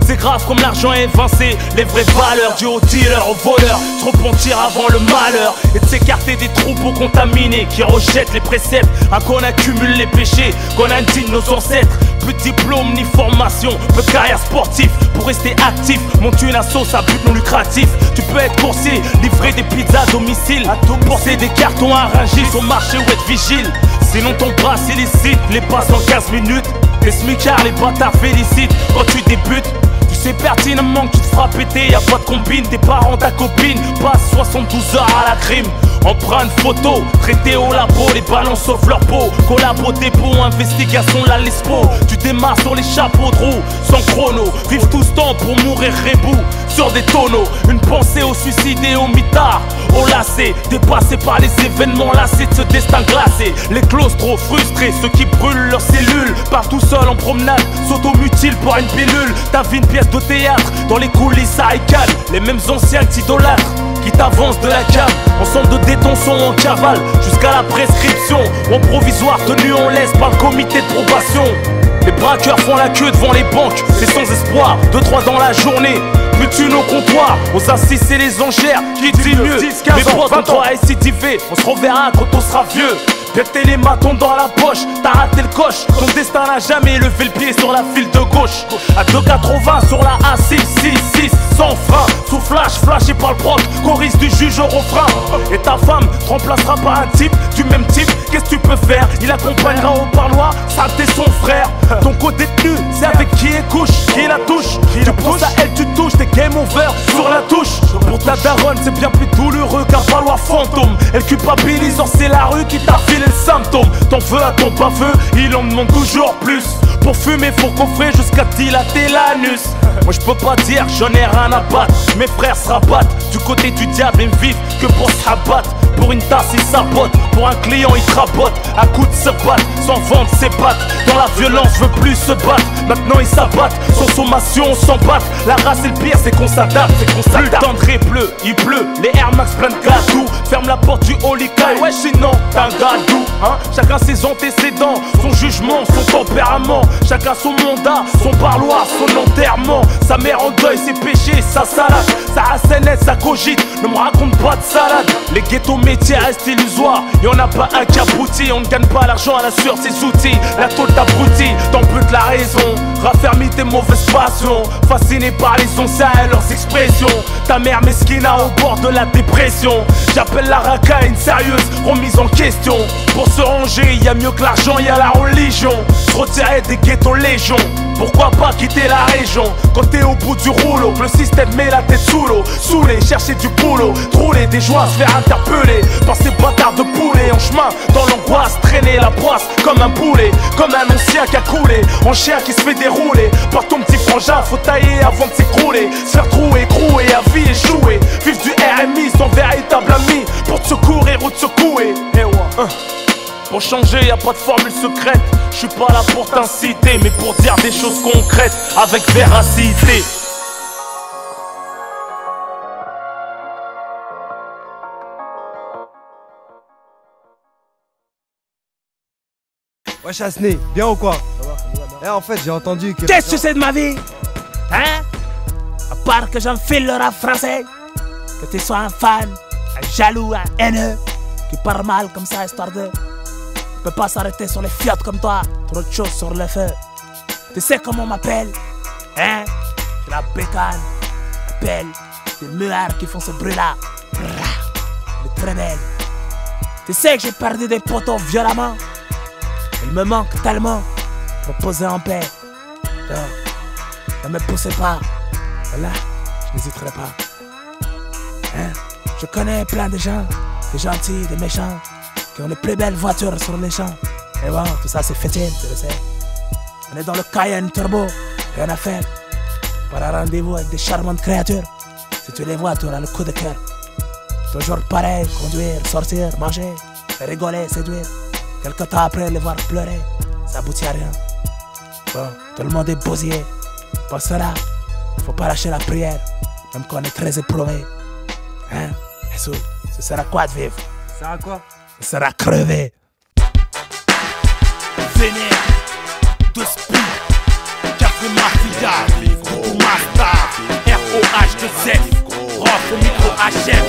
C'est grave comme l'argent est évincé. Les vraies valeurs dues aux dealers, aux voleurs. Se repentir avant le malheur. Et de s'écarter des troupeaux contaminés qui rejettent les préceptes. À qu'on accumule les péchés, qu'on indigne nos ancêtres. Plus de diplôme ni formation, peu de carrière sportive. Pour rester actif, monte une assoce à but non lucratif. Tu peux être coursier, livrer des pizzas à domicile. Porter des cartons à Rungis au marché ou être vigile. Sinon ton bras illicite les passe en 15 minutes. Les smicards, les bâtards félicitent quand tu débutes. Tu sais pertinemment que tu te feras péter, y'a pas de combine, tes parents, ta copine passent 72 heures à la crime. Empreinte photo, traité au labo, les ballons sauf leur peau. Collabo, dépôt, investigation, la lespo. Tu démarres sur les chapeaux de roue, sans chrono. Vivent tout ce temps pour mourir rebou sur des tonneaux. Une pensée au suicide et au mitard, au lacet. Dépassés par les événements, lassés de ce destin glacé. Les claustros frustrés, ceux qui brûlent leurs cellules. Partent tout seul en promenade, s'automutilent pour une pilule. Ta vie une pièce de théâtre, dans les coulisses à Icane. Les mêmes anciens que t'idolâtres, qui t'avancent de la cave. Ensemble de détention en cavale, jusqu'à la prescription. En provisoire, tenu en laisse par le comité de probation. Les braqueurs font la queue devant les banques, c'est sans espoir. 2-3 dans la journée, plus de thunes au comptoir. Aux assises et les enchères, qui dit mieux. 10-15 mes potes, on doit récidiver, on se reverra quand on sera vieux. Bien que t'aies les matons dans la poche, t'as raté le coche. Ton destin n'a jamais levé le pied sur la file de gauche. À 2,80 sur la A666, sans frein, sous flash, flashé par le proc, choriste du juge au refrain. Et ta femme te remplacera par un type du même type. Qu'est-ce que tu peux faire? Il accompagnera au parloir, ça t'es son frère. Ton co-détenu, c'est avec qui il couche, qui la touche. Tu penses à elle, tu touches, t'es game over sur la touche. Pour ta daronne, c'est bien plus douloureux qu'un valoir fantôme. Elle culpabilise, c'est la rue qui t'a filé le symptôme. T'en veux à ton baveux, il en demande toujours plus. Pour fumer, faut coffrer jusqu'à dilater l'anus. Moi je peux pas dire, j'en ai rien à battre. Mes frères se rabattent du côté du diable et vivent que pour se rabattre. Pour une tasse il sabote, pour un client il trabote. À coups de se battre, sans vendre ses pattes. Dans la violence veut plus se battre, maintenant ils s'abattent. Sans sommation on s'en bat. La race et le pire c'est qu'on s'adapte, c'est qu'on s'adapte. Plus le temps de pleut, il pleut, les Air Max plein de gâteaux. Ferme la porte du Holy Kai, ouais sinon t'as un gadou hein. Chacun ses antécédents, son jugement, son tempérament. Chacun son mandat, son parloir, son enterrement. Sa mère en deuil, ses péchés, sa salade. Sa assénette, sa cogite, ne me raconte pas de salade. Les ghettos métiers restent illusoires, y'en a pas un qui abrutit. On ne gagne pas l'argent à la sueur, ses outils. La tôle t'abrutit, t'amputes la raison. Raffermis tes mauvaises passions, fasciné par les anciens et leurs expressions. Ta mère mesquina au bord de la dépression. J'appelle la racaille une sérieuse remise en question. Pour se ranger, y a mieux que l'argent, y a la religion. Se retirer des ghettos légion, pourquoi pas quitter la région? Quand t'es au bout du rouleau, le système met la tête sous l'eau. Saoulé, chercher du boulot, trouler des joies, se faire interpeller par ces bâtards de poulets. En chemin, dans l'angoisse, traîner la poisse comme un poulet. Comme un ancien qui a coulé, en chien qui se fait dérouler par ton petit frangin, faut tailler avant de s'écrouler. Se faire trouer, crouer, à vie échouer. Vivre du RMI, son véritable ami, pour te secourir ou te secouer. Pour changer, y a pas de formule secrète. Je suis pas là pour t'inciter, mais pour dire des choses concrètes avec véracité. Ouais Chasseney, bien ou quoi? Eh en fait j'ai entendu que... Qu'est-ce que c'est de ma vie? Hein? À part que j'enfile le rap français, que tu sois un fan, un jaloux, un haineux, qui parle mal comme ça histoire de... On peut pas s'arrêter sur les fiottes comme toi, trop de choses sur le feu. Tu sais comment on m'appelle? Hein? C'est la bécane, appelle des muards qui font ce bruit-là. Les très belles. Tu sais que j'ai perdu des potos violemment. Il me manque tellement. Reposer en paix. Ne me poussez pas. Voilà, je n'hésiterai pas. Hein? Je connais plein de gens, des gentils, des méchants, qui ont les plus belles voitures sur les champs. Et bon, tout ça c'est fétine, tu le sais. On est dans le Cayenne Turbo, rien à faire. Par un rendez-vous avec des charmantes créatures. Si tu les vois, tu auras le coup de cœur. Toujours pareil, conduire, sortir, manger, rigoler, séduire. Quelque temps après, les voir pleurer, ça aboutit à rien. Bon, tout le monde est bousillé. Pour cela, faut pas lâcher la prière, même quand on est très éprouvé. Hein? Et ce sera quoi de vivre? Ça sera quoi? Ce sera crevé. Vénère, de speed, Café Mafia, Master, ROH2F, Rock au micro HF,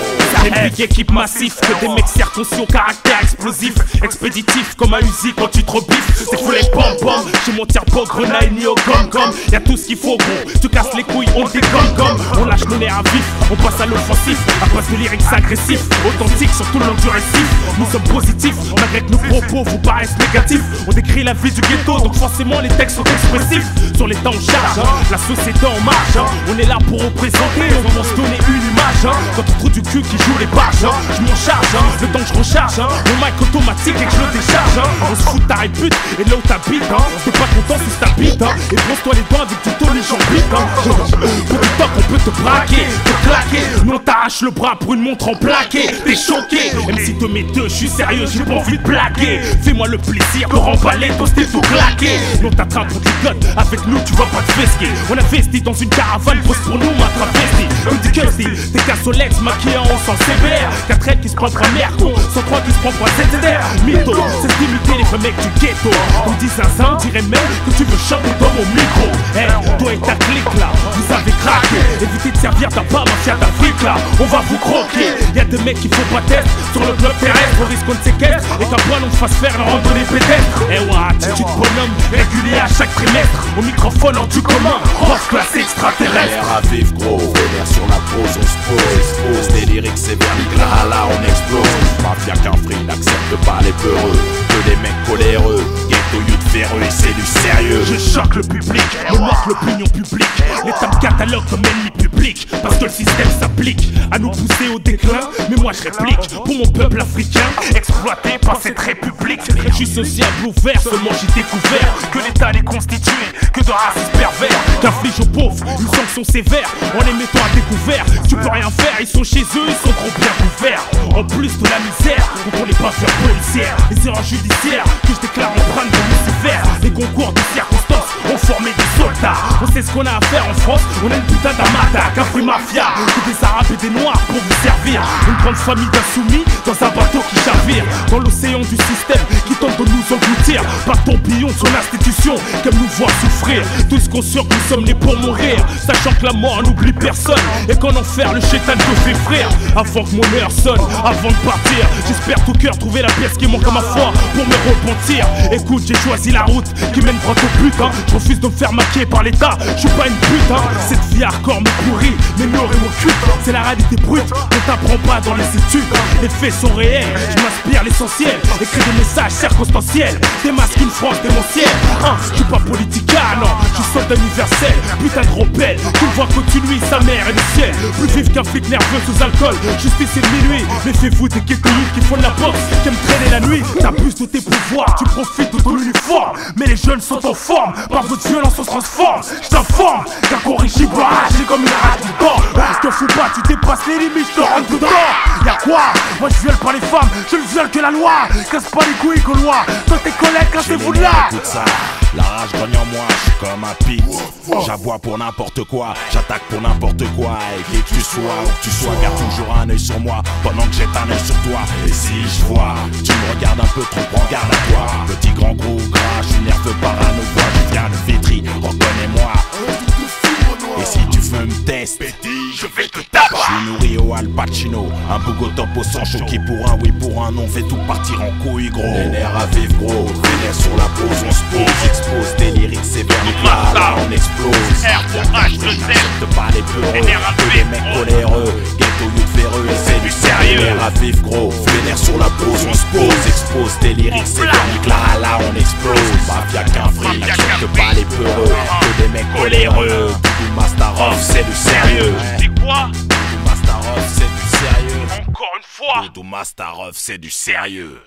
Big équipe massif, que des mecs circoncis au caractère explosif. Expéditif comme un Uzi quand tu te rebiffes. C'est fou les pom-pom, je m'en tire pas grenaille ni au gom-gom. Y'a tout ce qu'il faut gros, tu casses les couilles, on dégomme-gomme. On lâche nos nerfs à vif, on passe à l'offensif. À base de lyrics agressifs, authentiques sur tout le long du récif. Nous sommes positifs, malgré que nos propos vous paraissent négatifs. On décrit la vie du ghetto, donc forcément les textes sont expressifs. Sur les temps on charge, la société en marche. On est là pour représenter, on pense donner une image. Quand on trouve du cul qui joue les barges, je m'en charge, le temps que je recharge. Mon mic automatique et que je le décharge. On se fout de ta répute et de là où t'habites. T'es pas content si t'habites. Et brosse-toi les dents avec du Tony Jean-Bite. Pour du temps qu'on peut te braquer, te claquer. Non t'arraches le bras pour une montre en plaqué. T'es choqué, même si te mets deux, je suis sérieux, j'ai pas envie de blaguer. Fais-moi le plaisir de remballer, toaster tout claqué. Non t'attrapes pour du code, avec nous tu vas pas te fesquer. On investit dans une caravane, grosse pour nous, ma travestie. On dit que si t'es qu'un Solex maquillé en sang sévère. 4 aides qui se prend pour un merco, 103 qui se prend pour un ZZR. Mytho, c'est d'imiter les vrais mecs du ghetto. On dit zinzin, dirait même que tu veux chanter dans mon micro. Hey, toi et ta clique là, vous avez craqué. Évitez de servir ta pas mafia d'Afrique là, on va vous croquer. Y'a des mecs qui font pas test sur le globe terrestre. Au risque de séquestre et qu'un poil on te fasse faire leur randonnée pédestre. Eh ouais, attitude bonhomme, régulier à chaque trimestre. Au microphone en du commun, prof classé extraterrestre. L'air à vivre gros, vénère sur la pose, on se pose, expose des lyrics sévères, là on explose. Mafia qu'un free n'accepte pas les peureux, que des mecs coléreux, ghetto youth véreux et c'est du sérieux. Je choque le public, me marque l'opinion publique. L'État me catalogue comme ennemi public, parce que le système s'applique à nous pousser au déclin. Mais moi je réplique, pour mon peuple africain, exploité par cette république. Je suis sociable ouvert, seulement j'ai découvert que l'État n'est constitué que de racistes pervers, qu'inflige aux pauvres une sanction sévère en les mettant à découvert. Tu peux rien faire, ils sont chez eux, ils sont trop bien couverts. En plus de la misère, contre les bavures policières, les erreurs judiciaires que je déclare empreintes de Lucifer. Les concours de circonstances ont formé des soldats. On sait ce qu'on a à faire en France, on a une putain d'amata, qu'un fruit mafia, que des arabes et des noirs pour vous servir. Une grande famille d'insoumis dans un bateau qui chavire dans l'océan du système qui tente de nous engloutir. Par tourbillon de son institution qu'elle nous voit souffrir. Tous conscients que nous sommes nés pour mourir, sachant que la mort n'oublie personne et qu'en enfer le chétan te fait frire. Avant que mon heure sonne, avant de partir, j'espère tout cœur trouver la pièce qui manque à ma foi pour me repentir. Écoute, j'ai choisi la route qui mène droit au but. Je refuse de me faire maquiller par l'état, je suis pas une pute. Cette vie hardcore me pourrit, mais me mon culte. C'est la réalité brute, on t'apprend pas dans les études. Les faits sont réels, je m'inspire l'essentiel. Écris des messages circonstanciels, démasque une France démentielle. Je suis pas politica, non, je suis soldat universel. Putain de rebelle, tu le vois continuer sa mère et le ciel. Plus vif qu'un flic nerveux sous alcool, justice et de minuit. Méfiez-vous des ghettoïdes qui font de la boxe, qui aiment traîner la nuit. T'abuses de tes pouvoirs, tu profites de ton uniforme. Mais les jeunes sont en forme, par votre violence on se transforme. Je t'informe qu'incorrigible j'ai comme une rage du corps. Te fous pas, tu dépasses les limites, je te rentre dedans. Y'a quoi? Moi je viole pas les femmes, je ne viole que la loi. Casse pas les couilles Gaulois, toi tes collègues cassez-vous de là. Écoute ça, la rage gagne en moi, je suis comme un pit. J'aboie pour n'importe quoi, j'attaque pour n'importe quoi. Et que tu sois où que tu sois, garde toujours un œil sur moi pendant que j'ai un œil sur toi. Et si je vois, tu me regardes un peu trop, prends garde à toi. Petit grand gros gras, je suis nerveux parano, je viens de Vitry, reconnais-moi. Et si tu veux me tester, je vais te taper. Je suis nourri au Al Pacino, un bougot top au sang chaud qui pour un oui pour un non fait tout partir en couille gros. Les nerfs à vivre gros, vénère sur la pose, on se pose, expose des lyrics sévères, là on explose. N'accepte pas les peureux, que les mecs coléreux, ghetto youth véreux et c'est du sérieux. Les nerfs à vivre gros, vénère sur la pose, on se pose, expose des lyrics sévères, là on explose. Mafia qu'un free, n'accepte pas les peureux, que des mecs coléreux. Mastarov, c'est du sérieux. C'est quoi? Doudou Mastarov, c'est du sérieux. Encore une fois. Doudou Mastarov, c'est du sérieux.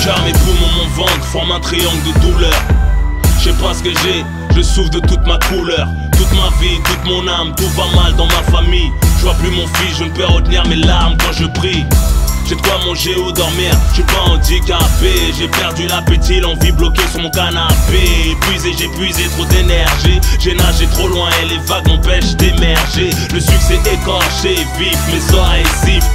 Car mes poumons, mon ventre forment un triangle de douleur. Je sais pas ce que j'ai, je souffre de toute ma couleur. Toute ma vie, toute mon âme, tout va mal dans ma famille. Je vois plus mon fils, je ne peux retenir mes larmes quand je prie. j'ai de quoi manger ou dormir. J'suis pas handicapé, j'ai perdu l'appétit, l'envie bloquée sur mon canapé. Épuisé, j'ai puisé trop d'énergie, j'ai nagé trop loin et les vagues m'empêchent d'émerger. Le succès écorché, vif, mes oreilles sifflent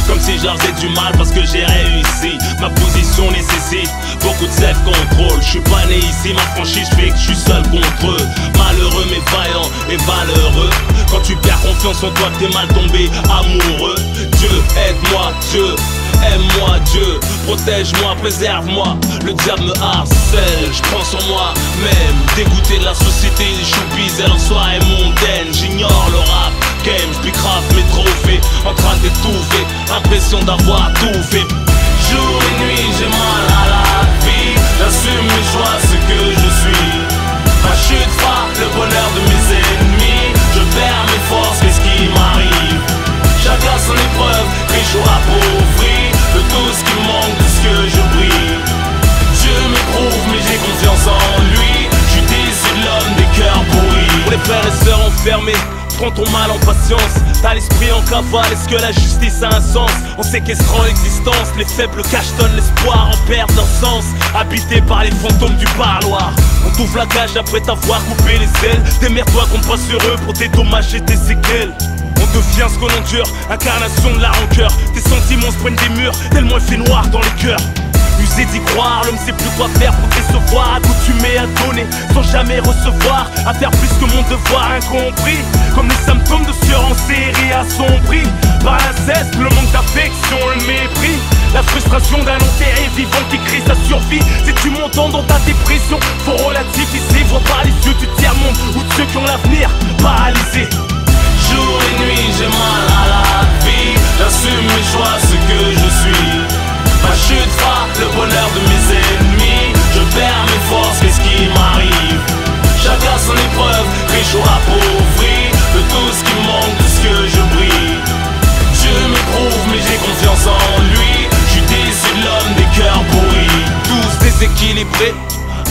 comme si je leur faisais du mal parce que j'ai réussi. Ma position nécessite beaucoup de self-control. Je suis pas né ici, ma franchise fait que je suis seul contre eux. Malheureux mais vaillant et valeureux. Quand tu perds confiance en toi, que t'es mal tombé amoureux. Dieu, aide-moi, Dieu, aime-moi, Dieu, protège-moi, préserve-moi. Le diable me harcèle, je prends sur moi-même. Dégoûté de la société, choupis, elle en soirée mondaine. J'ignore le rap game, j'pis grave mes trophées, en train d'étouffer, impression d'avoir tout fait. Jour et nuit, j'ai mal à la vie, j'assume mes choix, ce que je suis. Ma chute frappe le bonheur de mes ennemis, je perds mes forces, qu'est-ce qui m'arrive? Chacun son épreuve, riche ou appauvri, de tout ce qui manque, de ce que je brille. Dieu m'éprouve, mais j'ai confiance en lui, je suis issu de l'homme des cœurs pourris. Pour les frères et sœurs enfermés, prends ton mal en patience, t'as l'esprit en cavale, est-ce que la justice a un sens? On séquestrant l'existence, les faibles cachetonnent l'espoir, en perdent leur sens, habités par les fantômes du parloir. On t'ouvre la cage après t'avoir coupé les ailes, démerde-toi qu'on passe sur eux pour dédommager tes séquelles. On devient ce qu'on endure, incarnation de la rancœur, tes sentiments se prennent des murs, tellement il fait noir dans les cœurs. Usé d'y croire, l'homme sait plus quoi faire pour décevoir, accoutumé à donner sans jamais recevoir, à faire plus que mon devoir incompris, comme les symptômes de sueur en série assombris par l'inceste, le manque d'affection, le mépris, la frustration d'un enterré vivant qui crie sa survie. Si tu m'entends dans ta dépression, faut relativiser, vois par les yeux du tiers-monde ou de ceux qui ont l'avenir paralysé. Jour et nuit, j'ai mal à la vie, j'assume mes choix, ce que je suis. Ma chute frappe le bonheur de mes ennemis, je perds mes forces, qu'est-ce qui m'arrive? Chacun son épreuve, riche ou appauvri, de tout ce qui manque, de ce que je brille. Dieu m'éprouve, mais j'ai confiance en lui, je suis issu de l'homme des cœurs pourris. Tous déséquilibrés,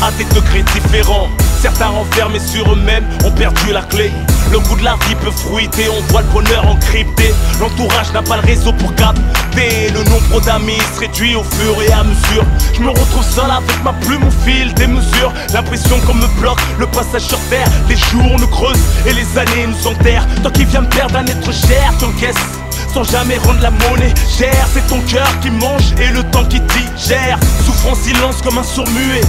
à des degrés différents, certains renfermés sur eux-mêmes ont perdu la clé. Le goût de la vie peut fruiter, on voit le bonheur encrypté. L'entourage n'a pas le réseau pour capter. Le nombre d'amis se réduit au fur et à mesure. Je me retrouve seul avec ma plume au fil des mesures. L'impression qu'on me bloque le passage sur terre. Les jours nous creusent et les années nous enterrent. Toi qui viens me perdre un être cher, t'encaisses sans jamais rendre la monnaie chère. C'est ton cœur qui mange et le temps qui digère. Souffre en silence comme un sourd muet.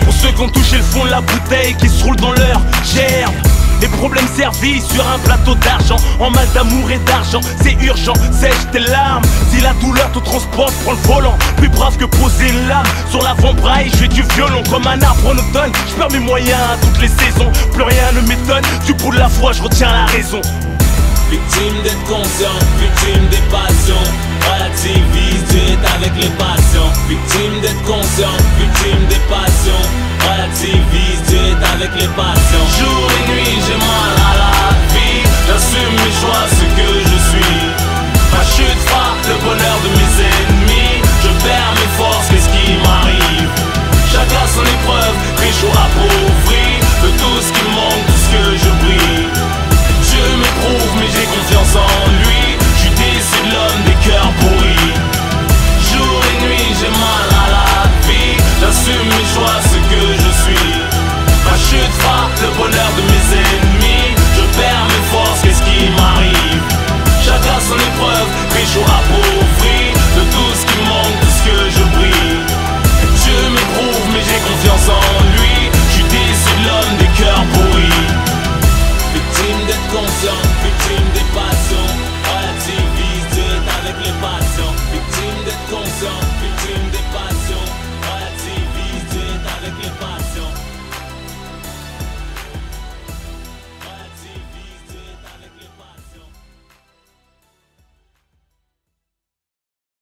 Pour ceux qui ont touché le fond de la bouteille, qui se roulent dans leur gerbe. Les problèmes servis sur un plateau d'argent, en mal d'amour et d'argent, c'est urgent, sèche tes larmes. Si la douleur te transporte, prends le volant. Plus brave que poser une lame sur l'avant-bras, je fais du violon comme un arbre en automne. Je perds mes moyens à toutes les saisons, plus rien ne m'étonne. Du bout de la foi, je retiens la raison. Victime d'être conscient, victime des passions, relativise, Dieu est avec les patients. Victime d'être conscient, victime des passions, relativise, Dieu est avec les patients. Jour et nuit, j'ai mal à la vie, j'assume mes choix, ce que je suis. Ma chute frappe le bonheur de mes ennemis, je perds mes forces, qu'est-ce qui m'arrive? Chacun son épreuve, riche ou appauvri, de tout ce qui manque, de ce que je brille. Dieu m'éprouve, mais j'ai confiance en lui, je suis issu de l'homme des cœurs pourris. Jour et nuit, j'ai mal à la vie, j'assume mes choix, ce que je suis. Ma chute frappe le bonheur de mes ennemis, je perds mes forces, qu'est-ce qui m'arrive? Chacun son épreuve, riche ou appauvri, de tout ce qui manque, de ce que je brille. Dieu m'éprouve, mais j'ai confiance en lui, je suis issu de l'homme des cœurs pourris. Victime d'être conscient, victime des passions, relativise, Dieu est avec les patients. Victime d'être conscient, victime des passions, relativise, Dieu est avec les patients. Relativise, Dieu est avec les patients.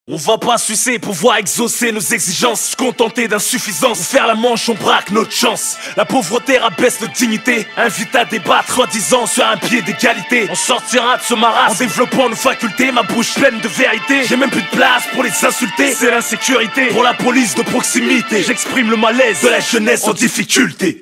On va pas sucer, pouvoir exaucer nos exigences, se contenter d'insuffisance, ou faire la manche, on braque notre chance. La pauvreté rabaisse notre dignité, invite à débattre, soi-disant sur un pied d'égalité. On sortira de ce marasme en développant nos facultés, ma bouche pleine de vérité. J'ai même plus de place pour les insulter, c'est l'insécurité pour la police de proximité. J'exprime le malaise de la jeunesse en difficulté.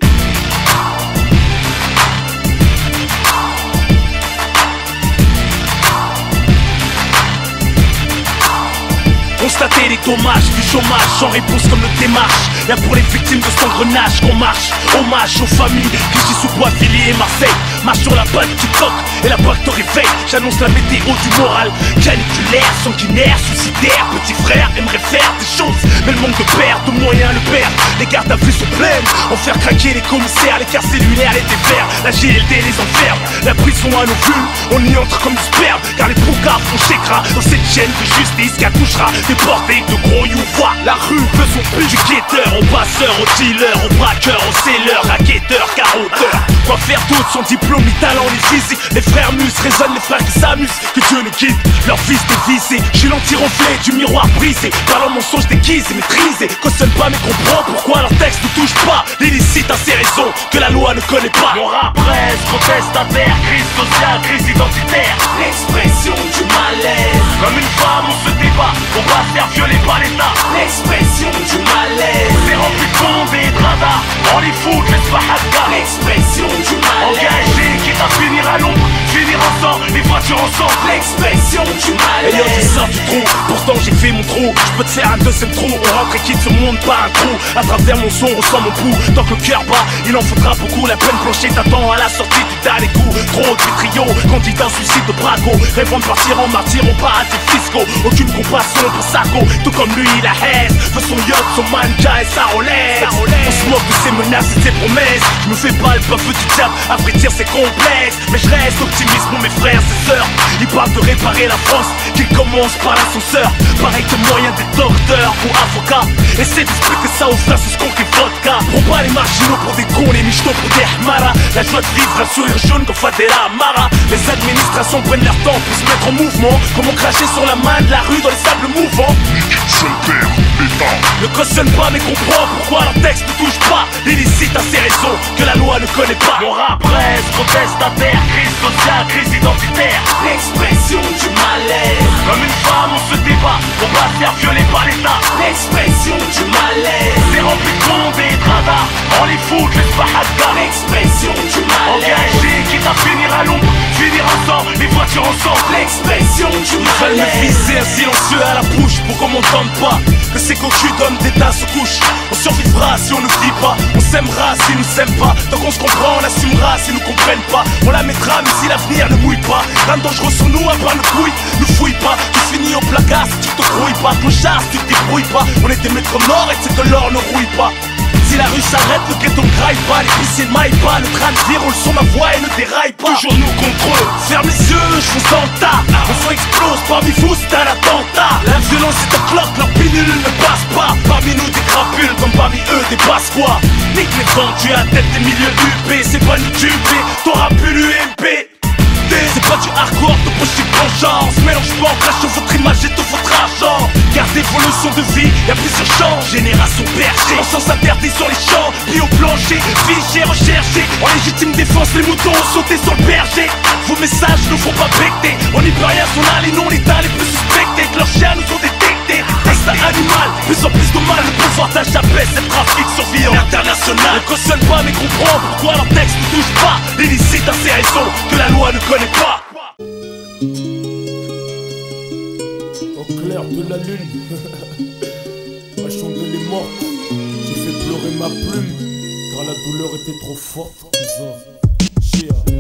Constater les dommages du chômage sans réponse comme notre démarche. Y'a pour les victimes de cet engrenage qu'on marche. Hommage aux familles qui s'y sous Boisvilliers et Marseille. Marche sur la balle qui toque et la bague te réveille. J'annonce la météo du moral. Caniculaire, sanguinaire, suicidaire. Petit frère aimerait faire des choses, mais le manque de père, de moyens le perd. Les gardes à vue sont pleines, en faire craquer les commissaires. Les quarts cellulaires, les défers, la GLD les enferme. La prison à nos vues, on y entre comme du sperme. Car les poucaves font chécra dans cette chaîne de justice qui accouchera des portées de gros youvois. La rue veut son plus du guetteur, au passeur, au dealer, au braqueur, au seller, racketteur, carotteur. Quoi faire d'autre sans diplôme ni talent ni physique? Les frères mus résonnent, les frères qui s'amusent, que Dieu nous guide. Leur fils dévissé, je suis l'anti-reflet du miroir brisé. Par leur mensonge déguisé, maîtrisé. Cautionne pas mais comprend pourquoi leur texte ne touche pas l'illicite à ces raisons que la loi ne connaît pas. Mon rap reste contestataire, crise sociale, crise identitaire. L'expression du malaise. Comme une femme on se débat, on va se faire violer par l'État. L'expression du malaise. C'est rempli de bombes et de radars, on les fout, laisse pas haka. L'expression du malaise. Engagé, quitte à finir à l'ombre, finir ensemble, les voitures ensemble. L'expression du malaise. Ayant je sors du trou, pourtant j'ai fait mon trou. Je peux te faire un deuxième trou, on rentre et quitte ce monde par un trou. À travers mon son, ressent mon pouls. Tant que le cœur bat, il en faudra beaucoup. La peine planchée t'attend à la sortie du dernier coup. Trop de trio, candidat suicide de braco. Rêvant de partir en martyr aux paradis fiscaux. Aucune compassion pour Sako, tout comme lui la haine. Veut son yacht, son manja et sa Rolex. On se moque de ses menaces et ses promesses. Je me fais pas le baveux du diable, à vrai dire c'est complexe. Mais je reste optimiste pour mes frères et sœurs. Ils parlent de réparer la France, qu'ils commencent par l'ascenseur. Pareil que moyen des docteurs ou avocats. Essaie d'expliquer ça aux frères, c'est ce qu'on fait vodka. Prends pas les marginaux pour des cons, les michetots pour des hmaras. La joie de vivre, un sourire jaune comme Fadela Amara. Les administrations prennent leur temps pour se mettre en mouvement. Comment cracher sur la main de la rue dans les sables mouvants. Seul père, l'État ne cautionne pas mais comprend pourquoi leur texte ne touche pas l'illicite à ces raisons que la loi ne connaît pas. Mon rap reste contestataire, crise sociale, crise identitaire. L'expression du malaise. Comme une femme on se débat, on va se faire violer par l'État. L'expression du malaise. C'est rempli de bombes et de radars, on les fout, laisse pas haka. L'expression du malaise. Engagé, quitte à finir à l'ombre, finir ensemble, les voitures ensemble. L'expression du malaise. Ils veulent me viser un silencieux à la bouche pour qu'on m'entende pas. Que ces cocus d'hommes d'État se couchent. On survivra si on ne vit pas, on s'aimera si nous s'aiment pas. Tant qu'on se comprend, on assumera si nous comprennent pas. On la mettra mais si l'avenir ne mouille pas. Rien de dangereux sur nous à part le couille, nous fouille pas. Tu finis au placard si tu te grouilles pas. Clochard si tu te débrouilles pas. On est des maîtres morts et c'est que l'or ne rouille pas. Si la rue s'arrête, le ghetto ne graille pas. L'épicier ne maille pas, le train de vie roule sur ma voie et ne déraille pas. Toujours nous contre eux, ferme les yeux, je vous en tas. On se explose, parmi vous c'est un attentat. La violence est un cloque, leur pilule ne passe pas. Parmi nous des crapules, comme parmi eux des pasquois. Nique les vents, tu as la tête des milieux UP. C'est pas nous tuer, t'auras plus l'UMP. C'est pas du hardcore, de possible vengeance. Mélange pas, on crache sur votre image et tout votre argent. Gardez vos leçons de vie, y'a plusieurs champs. Génération perchée, on sens interdit sur les champs. Pris au plancher, fiché, recherché. En légitime défense, les moutons ont sauté sur le berger. Vos messages ne font pas becter. On n'y peut rien, on a les noms, l'État les plus suspectés. Que leurs chiens nous ont détectés. Instinct animal, plus en plus de mal. Le pouvoir d'achat baisse, c'est le trafic survie en international. Ne cautionne pas mais comprend pourquoi leur texte ne touche pas l'illicite à ces raisons que la loi ne connaît pas. Au clair de la lune, ma chandelle est morte. J'ai fait pleurer ma plume, car la douleur était trop forte.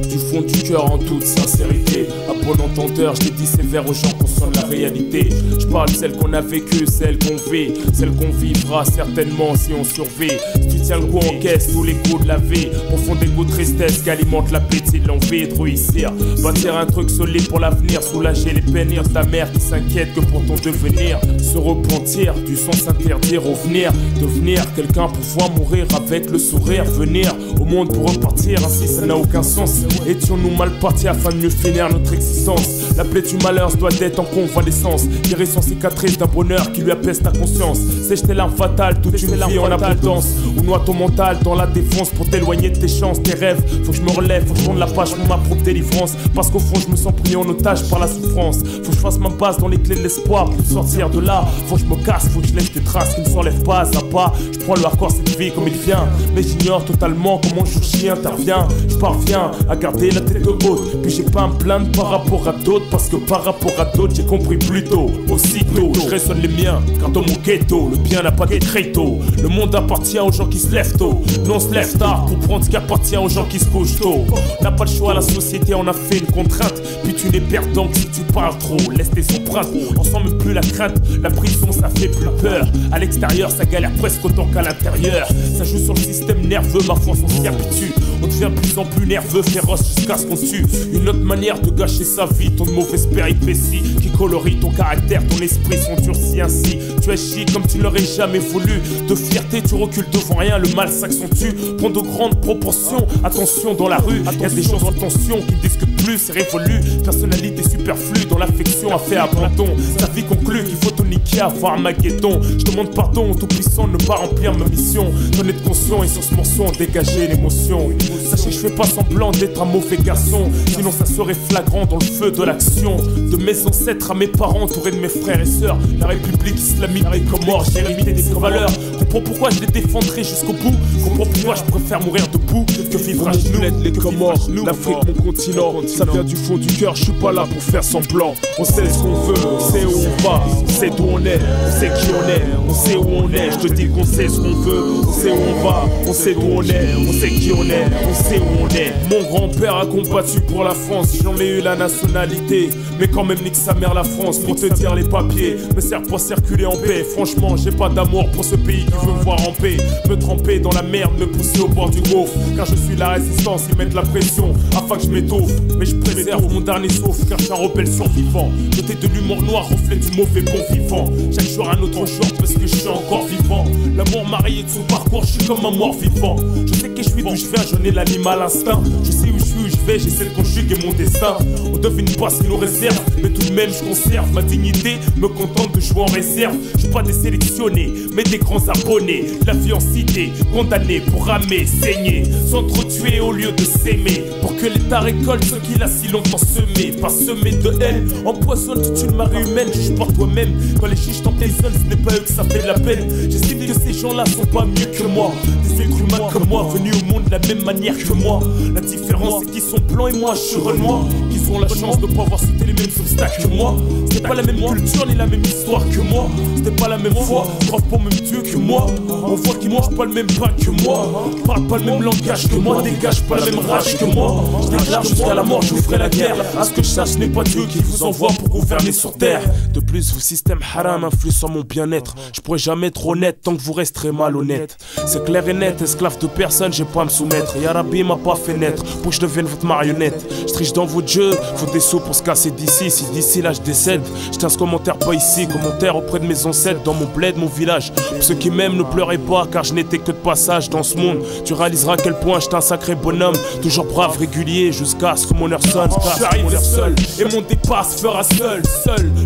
Du fond du cœur en toute sincérité, à bon entendeur, je t'ai dit sévère aux gens conscients de la réalité. Je parle de celle qu'on a vécue, celle qu'on vit, celle qu'on vivra certainement si on survit. Si tu tiens le coup en caisse, tous les coups de la vie, profond des goûts de tristesse qui alimentent l'appétit de l'envie de réussir. Bâtir un truc solide pour l'avenir, soulager les peines de ta mère qui s'inquiète que pour ton devenir. Se repentir, du sens interdire, revenir, devenir quelqu'un, pouvoir mourir avec le sourire, venir au monde pour repartir, ainsi ça n'a aucun sens. Étions-nous mal partis afin de mieux finir notre existence. La plaie du malheur doit être en convalescence. Guérir sans cicatrice d'un bonheur qui lui apaise ta conscience. Sèche tes larmes fatales, toute une vie en abondance. Ou noie ton mental dans la défonce pour t'éloigner de tes chances, tes rêves. Faut que je me relève, faut que je tourne la page pour ma propre délivrance. Parce qu'au fond je me sens pris en otage par la souffrance. Faut que je fasse ma base dans les clés de l'espoir pour sortir de là. Faut que je me casse, faut que je laisse des traces qui ne s'enlèvent pas à pas. Je prends le hardcore cette vie comme il vient, mais j'ignore totalement comment le chien intervient. Je parviens à garder la tête haute, puis j'ai pas à me plaindre par rapport à d'autres. d'autres parce que par rapport à d'autres j'ai compris plus tôt. Aussitôt je résonne les miens car dans mon ghetto le bien n'a pas de tréteau. Le monde appartient aux gens qui se lèvent tôt. Nous on se lève tard pour prendre ce qui appartient aux gens qui se couchent tôt. On n'a pas le choix, la société en a fait une contrainte. Puis tu n'es perdant que si tu parles trop. Laisse tes empreintes, on sent même plus la crainte. La prison ça fait plus peur. À l'extérieur ça galère presque autant qu'à l'intérieur. Ça joue sur le système nerveux, ma force on s'y habitue. On devient de plus en plus nerveux, féroce jusqu'à ce qu'on tue. Une autre manière de gâcher sa vie, ton mauvaise péripétie qui colorie ton caractère, ton esprit s'endurcit ainsi. Tu es chic comme tu ne l'aurais jamais voulu. De fierté tu recules devant rien, le mal s'accentue. Prends de grandes proportions, attention dans la rue. Y'a des gens en tension qui ne discutent plus, c'est révolu. Personnalité superflue dans l'affection a fait abandon. Sa vie conclut qu'il faut tout niquer avant Armageddon. Je demande pardon au tout puissant de ne pas remplir ma mission. D'en être conscient et sur ce morceau en dégager l'émotion. Sachez que je fais pas semblant d'être un mauvais garçon, sinon ça serait flagrant dans le feu de l'action. De mes ancêtres à mes parents, entouré de mes frères et sœurs, la République islamique des Comores, j'ai hérité des valeurs. Comprends pourquoi je les défendrai jusqu'au bout. Comprends pourquoi je préfère mourir debout que vivre à genoux. Les Comores, l'Afrique, mon continent, ça vient du fond du cœur, je suis pas là pour faire semblant. On sait ce qu'on veut, on sait où on va, on sait d'où on est, on sait qui on est, on sait où on est. Je te dis qu'on sait ce qu'on veut, on sait où on va, on sait d'où on est, on sait qui on est, on sait où on est. Mon grand-père a combattu pour la France, j'en ai eu la nationalité, mais quand même nique sa mère la France. Pour te dire les papiers, me sert pas circuler en paix. Franchement j'ai pas d'amour pour ce pays qui veut me voir en paix. Me tremper dans la merde, me pousser au bord du gouffre, car je suis la résistance, ils mettent la pression afin que je m'étouffe. Mais je préserve mon dernier souffle car je suis un rebelle survivant. Côté de l'humour noir, reflet du mauvais bon vivant. Chaque jour un autre jour parce que je suis encore vivant. L'amour marié de son parcours, je suis comme un mort vivant. Je sais que je suis d'où je viens, j'en ai l'animal instinct. Je sais où je suis, où je vais, j'essaie de conjuguer mon destin. On devine pas ce qu'il nous réserve, mais tout de même je conserve ma dignité, me contente de jouer en réserve. Je suis pas des sélectionnés, mais des grands abonnés. La vie en cité, condamnés pour ramer, saigner, s'entretuer au lieu de s'aimer. Pour que l'État récolte ce qu'il a si longtemps semé. Pas semé de haine, empoisonne toute une marée humaine. Juge par toi-même, quand les juges t'emprisonnent, ce n'est pas eux que ça fait de la peine. J'estime que ces gens-là sont pas mieux que moi. Des êtres humains comme moi, venus au monde de la même manière que moi. La différence c'est qu'ils sont blancs et moi je suis renois. Qu'ils ont la chance de pas avoir sauté les mêmes obstacles que moi. C'était pas la même culture ni la même histoire que moi. C'était pas la même foi, croient pas au même Dieu que moi. On voit qu'ils mangent pas le même pain que moi, parlent pas le même langage que moi, dégagent pas la même rage que moi. Je déclare jusqu'à la mort, je vous ferai la guerre. À ce que je sache, ce n'est pas Dieu qui vous envoie pour gouverner sur terre. De plus, vos systèmes haram influent sur mon bien-être. Je pourrais jamais être honnête tant que vous resterez malhonnête. C'est clair et net, esclave de personne, j'ai pas à me soumettre. Ya Rabbi m'a pas fait naître pour que je devienne votre marionnette. Je triche dans votre jeu, faut des sous pour se casser d'ici. Si d'ici là je décède, je tiens ce commentaire pas ici. Commentaire auprès de mes ancêtres, dans mon bled, mon village. Pour ceux qui m'aiment, ne pleurez pas, car je n'étais que de passage dans ce monde. Tu réaliseras à quel point j'étais un sacré bonhomme. Toujours brave, régulier, jusqu'à ce que mon heure sonne. J'arrive seul, et mon départ se fera seul.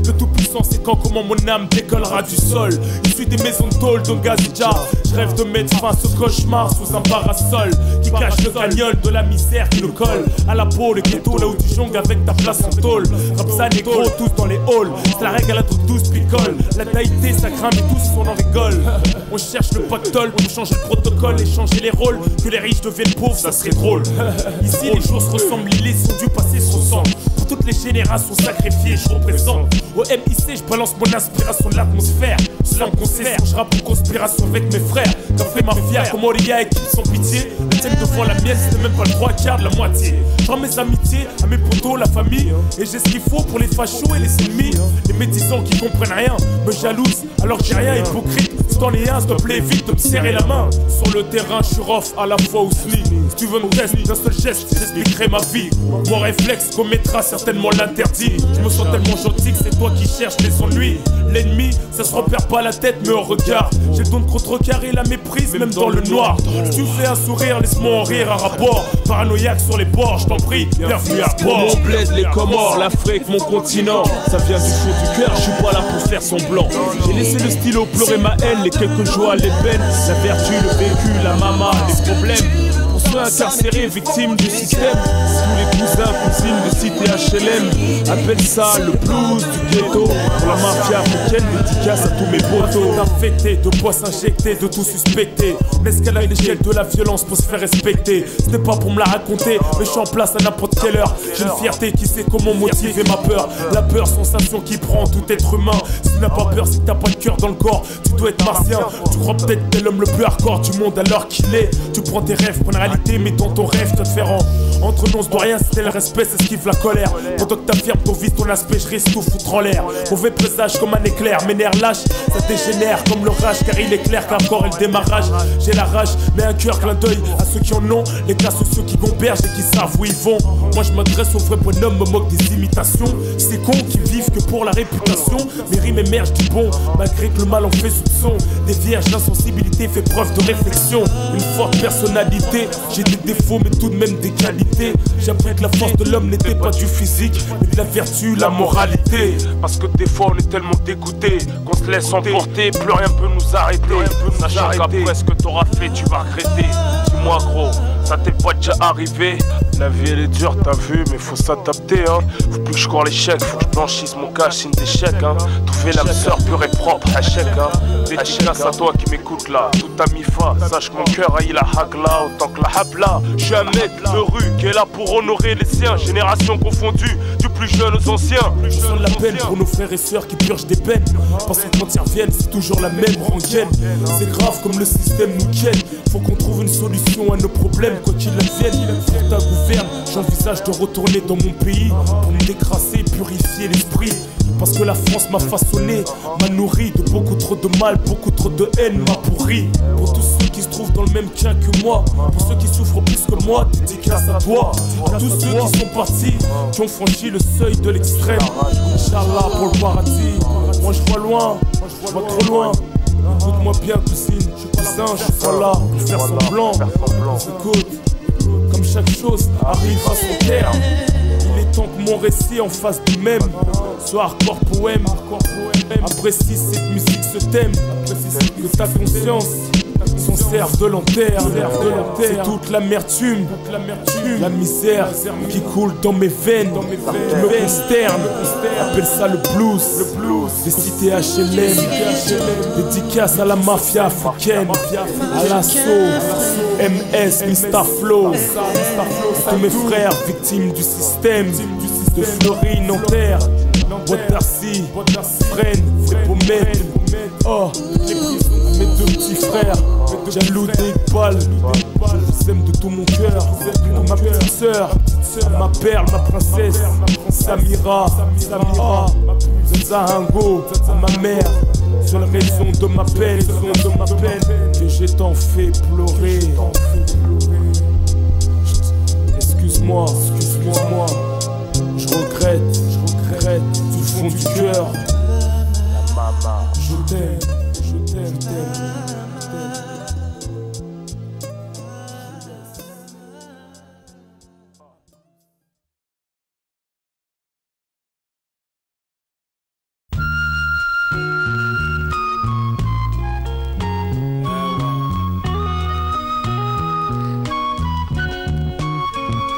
Le tout puissant c'est quand comment mon âme décollera du sol. Issu des maisons de tôle d'Ongazija, je rêve de mettre fin à ce cauchemar sous un parasol qui cache le cagnol de la misère qui nous colle à la peau, le ghetto là où tu jongles avec ta place en tôle. Comme ça négro, tous dans les halls, c'est la règle à la toute douce picole. La taïté ça grimpe et tous on en rigole. On cherche le pactole pour changer le protocole et changer les rôles. Que les riches deviennent pauvres, ça serait drôle. Ici les jours se ressemblent, les leçons du passé se ressemblent. Pour toutes les générations sacrifiées, je représente. Au MIC, je balance mon inspiration de l'atmosphère. Sans concession, je rappe en conspiration avec mes frères. Café mafia, comme Oria et qui sans pitié. La tienne devant la mienne, c'était même pas le 3/4 de la moitié. Je rends mes amitiés à mes potos, la famille. Et j'ai ce qu'il faut pour les fachos et les ennemis. Les médisants qui comprennent rien me jalousent alors que j'ai rien, hypocrite. C'est dans les 1, s'il te plaît, vite de me serrer la main. Sur le terrain, je suis rough à la fois Ousli. Si tu veux me tester d'un seul geste, j'expliquerai ma vie. Mon réflexe commettra certainement l'interdit. Je me sens tellement gentil que c'est toi qui cherches les ennuis. L'ennemi, ça se repère pas la tête mais au regard. J'ai le don de contrecarrer la méprise même dans le noir. Si tu me fais un sourire, laisse-moi en rire un rapport. Paranoïaque sur les bords, je t'en prie, bienvenue à bord. Mon bled, les Comores, l'Afrique, mon continent. Ça vient du fond du cœur, je suis pas là pour faire semblant. J'ai laissé le stylo pleurer ma haine, les quelques joies, les peines. La vertu, le vécu, la mama, les problèmes. Pour ceux incarcérés, victimes du système. Tous les cousins, cousines de cité HLM appellent ça le blues du ghetto. Pour la mafia africaine, dédicace à tous mes potos. D'infectés, de poids s'injecter, de tout suspecter. On escalade l'échelle de la violence pour se faire respecter. Ce n'est pas pour me la raconter, mais je suis en place à n'importe quelle heure. J'ai une fierté qui sait comment motiver ma peur. La peur, sensation qui prend tout être humain. Si tu n'as pas peur, c'est que t'as pas de cœur dans le corps. Tu dois être martien. Tu crois peut-être que t'es l'homme le plus hardcore du monde alors qu'il est. Tu prends tes rêves pour la réalité, mais dans ton rêve, tu dois te faire en. Entre nous, on se doit rien, c'était le respect, ça esquive la colère. Pendant que t'affirmes ton vice, ton aspect, je risque tout foutre en l'air. Mauvais présage comme un éclair, mes nerfs lâches, ça dégénère comme l'orage, car il est clair qu'encore est le démarrage. J'ai la rage, mais un cœur clin d'œil à ceux qui en ont, les cas sociaux qui gombergent et qui savent où ils vont. Moi je m'adresse aux vrais bonhommes, me moque des imitations. Ces cons qui vivent que pour la réputation, mes rimes émergent du bon, malgré que le mal en fait soupçon. Des vierges d'insensibilité fait preuve de réflexion. Une forte personnalité, j'ai des défauts mais tout de même des qualités. J'ai appris que la force de l'homme n'était pas du physique, mais de la vertu, la moralité. Parce que des fois on est tellement dégoûté qu'on se laisse emporter, plus rien peut nous arrêter. Sachant qu'après ce que t'auras fait, tu vas regretter. Dis-moi gros, ça t'est pas déjà arrivé? La vie elle est dure, t'as vu, mais faut s'adapter hein. Faut plus que je cours l'échec, faut que je blanchisse mon cash, signe d'échec hein. Trouver l'âme sœur pure et propre, échec hein. Dédicace à toi qui m'écoute là, tout à mi-fa. Sache que mon cœur a eu la hagla autant que la habla. Je suis un mec de rue qui est là pour honorer les siens. Génération confondue, du plus jeune aux anciens. Je sonne la peine pour nos frères et sœurs qui purgent des peines. Parce que quand ils reviennent, c'est toujours la même rengaine. C'est grave comme le système nous tienne. Faut qu'on trouve une solution à nos problèmes, quoi qu'il advienne. Pour ta gouverne, j'envisage de retourner dans mon pays pour me décrasser, purifier l'esprit. Parce que la France m'a façonné, m'a nourri de beaucoup trop de mal, beaucoup trop de haine m'a pourri. Pour tous ceux qui se trouvent dans le même cas que moi, pour ceux qui souffrent plus que moi, dédicace à toi. Pour tous ceux qui sont partis, qui ont franchi le seuil de l'extrême. Inch'Allah pour le paradis. Moi je vois loin, je vois trop loin. Écoute-moi bien cousine, je suis cousin, je suis pas là pour faire semblant. Écoute, comme chaque chose arrive à son terme. Il est temps que mon récit en fasse du même. Soit hardcore poème, apprécie cette musique, ce thème. Que ta conscience s'en serve de lanterne. C'est toute l'amertume, la misère qui coule dans mes veines. Je me consterne, appelle ça le blues. Des cités HLM, dédicace à la mafia africaine, à l'assaut, MS, Mr. Flow. Tous mes frères victimes du système, de Fleury, Nanterre, Watersi, Fresnes, Pommettes. Oh, mes deux petits frères, jaloux d'Iqbal. Je vous aime de tout mon cœur. Ma petite sœur, ma perle, ma princesse, Samira, Zahango, ma mère. Seule raison de ma peine, que j'ai tant fait pleurer. Excuse-moi, je regrette du fond du cœur. Je t'aime.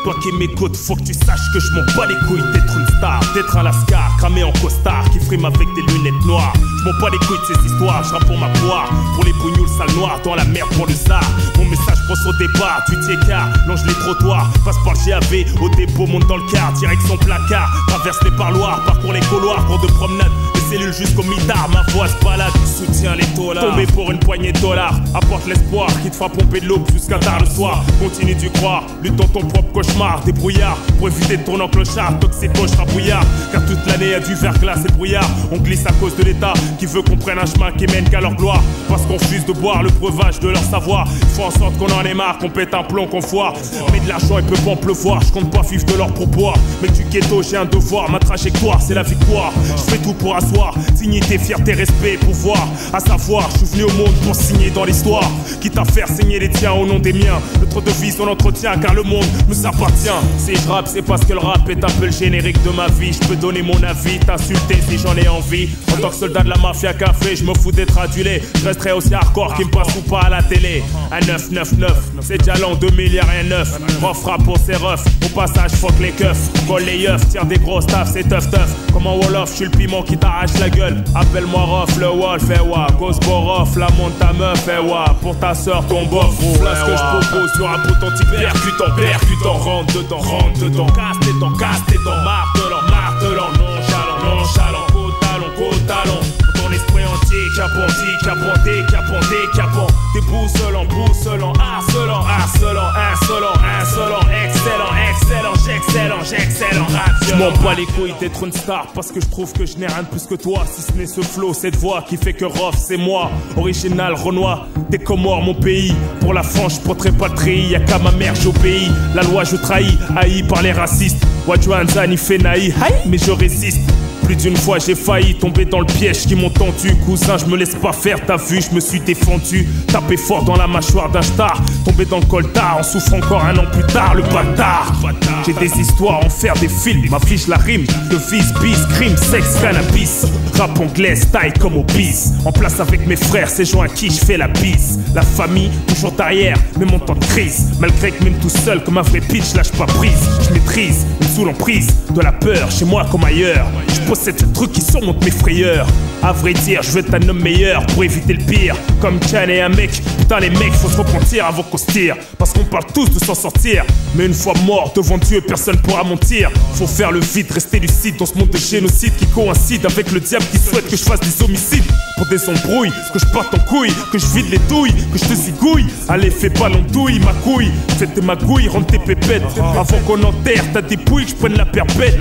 Toi qui m'écoutes, faut que tu saches que je m'en bats les couilles d'être une star, d'être un lascar, cramé en costard, qui frime avec des lunettes noires. Je m'en bats les couilles de ces histoires, je rappe pour ma poire, pour les bougnoules sales noires, dans la merde pour le SAR. Mon message pense au départ, tu t'y écarts, longe les trottoirs, passe par le GAV, au dépôt, monte dans le car, direction placard, traverse les parloirs, parcours les couloirs, cours de promenade, les cellules jusqu'au mitard, ma voix se balade, soutiens les dollars, tomber pour une poignée de dollars, apporte l'espoir, qui te fera pomper de l'aube jusqu'à tard le soir, continue d'y croire, lutte dans ton propre cauchemar, débrouillard, pour éviter de tourner en clochard, toxico, brouillard, car toute l'année a du verglas et brouillard, on glisse à cause de l'État, qui veut qu'on prenne un chemin qui mène qu'à leur gloire, parce qu'on refuse de boire le breuvage de leur savoir, il faut en sorte qu'on en ait marre, qu'on pète un plomb, qu'on foire, mais de l'argent il peut pas en pleuvoir, je compte pas vivre de leur pourboire, mais du ghetto j'ai un devoir, ma trajectoire c'est la victoire, je fais tout pour asseoir, dignité, fierté, respect, pouvoir, à savoir soir, je suis venu au monde pour signer dans l'histoire. Quitte à faire saigner les tiens au nom des miens. Notre devise, on entretient car le monde nous appartient. Si je rappe, c'est parce que le rap est un peu le générique de ma vie. Je peux donner mon avis, t'insulter si j'en ai envie. En tant que soldat de la mafia café, je me fous d'être adulé. Je resterai aussi hardcore qui me passe ou pas à la télé. Un 999, c'est déjà l'an 2000, y'a rien neuf. Refrappe pour ses refs, au passage fuck les keufs. Colle les yeufs, tire des gros staffs, c'est tough tough. Comme en Wolof, je suis le piment qui t'arrache la gueule. Appelle-moi Rof, le Wolf, eh wa. Gosborof, la monte ta meuf, eh wa. Pour ta soeur, ton bof, gros. Là ce que je propose sur un bouton type percutant, rentre dedans, casse tes dents, martelant, nonchalant, côte-talon. Ton esprit entier, capant, déboussolant, harcelant, j'excellent, je m'en bats les couilles d'être une star parce que je trouve que je n'ai rien de plus que toi, si ce n'est ce flow, cette voix qui fait que Rof c'est moi, original Renoir, des Comores mon pays, pour la France je porterai pas de treillis, y'a qu'à ma mère j'obéis, la loi je trahis, haï par les racistes, Wadjouanzani fait naï, mais je résiste. Plus d'une fois j'ai failli tomber dans le piège qui m'ont tendu. Cousin, je me laisse pas faire, t'as vu, je me suis défendu. Tapé fort dans la mâchoire d'un star, tombé dans le coltard, on souffre encore un an plus tard, le bâtard. J'ai des histoires, en faire des films, m'affiche la rime. De vice, bis, crime, sexe, cannabis. Rap anglais, style comme au bis. En place avec mes frères, ces gens à qui je fais la bise. La famille, toujours derrière, même en temps de crise. Malgré que même tout seul, comme un vrai pitch, lâche pas prise. Je maîtrise, même sous l'emprise de la peur, chez moi comme ailleurs. C'est ce truc qui surmonte mes frayeurs. À vrai dire, je veux être un homme meilleur pour éviter le pire. Comme Chan et un mec, putain les mecs, faut se repentir avant qu'on se tire. Parce qu'on parle tous de s'en sortir. Mais une fois mort devant Dieu, personne pourra mentir. Faut faire le vide, rester lucide dans ce monde de génocide qui coïncide avec le diable qui souhaite que je fasse des homicides. Pour des embrouilles, que je parte en couille, que je vide les douilles, que je te zigouille. Allez, fais pas l'andouille, ma couille. Fais tes magouilles, rentre tes pépettes. Avant qu'on enterre, t'as des pouilles, que je prenne la perpète.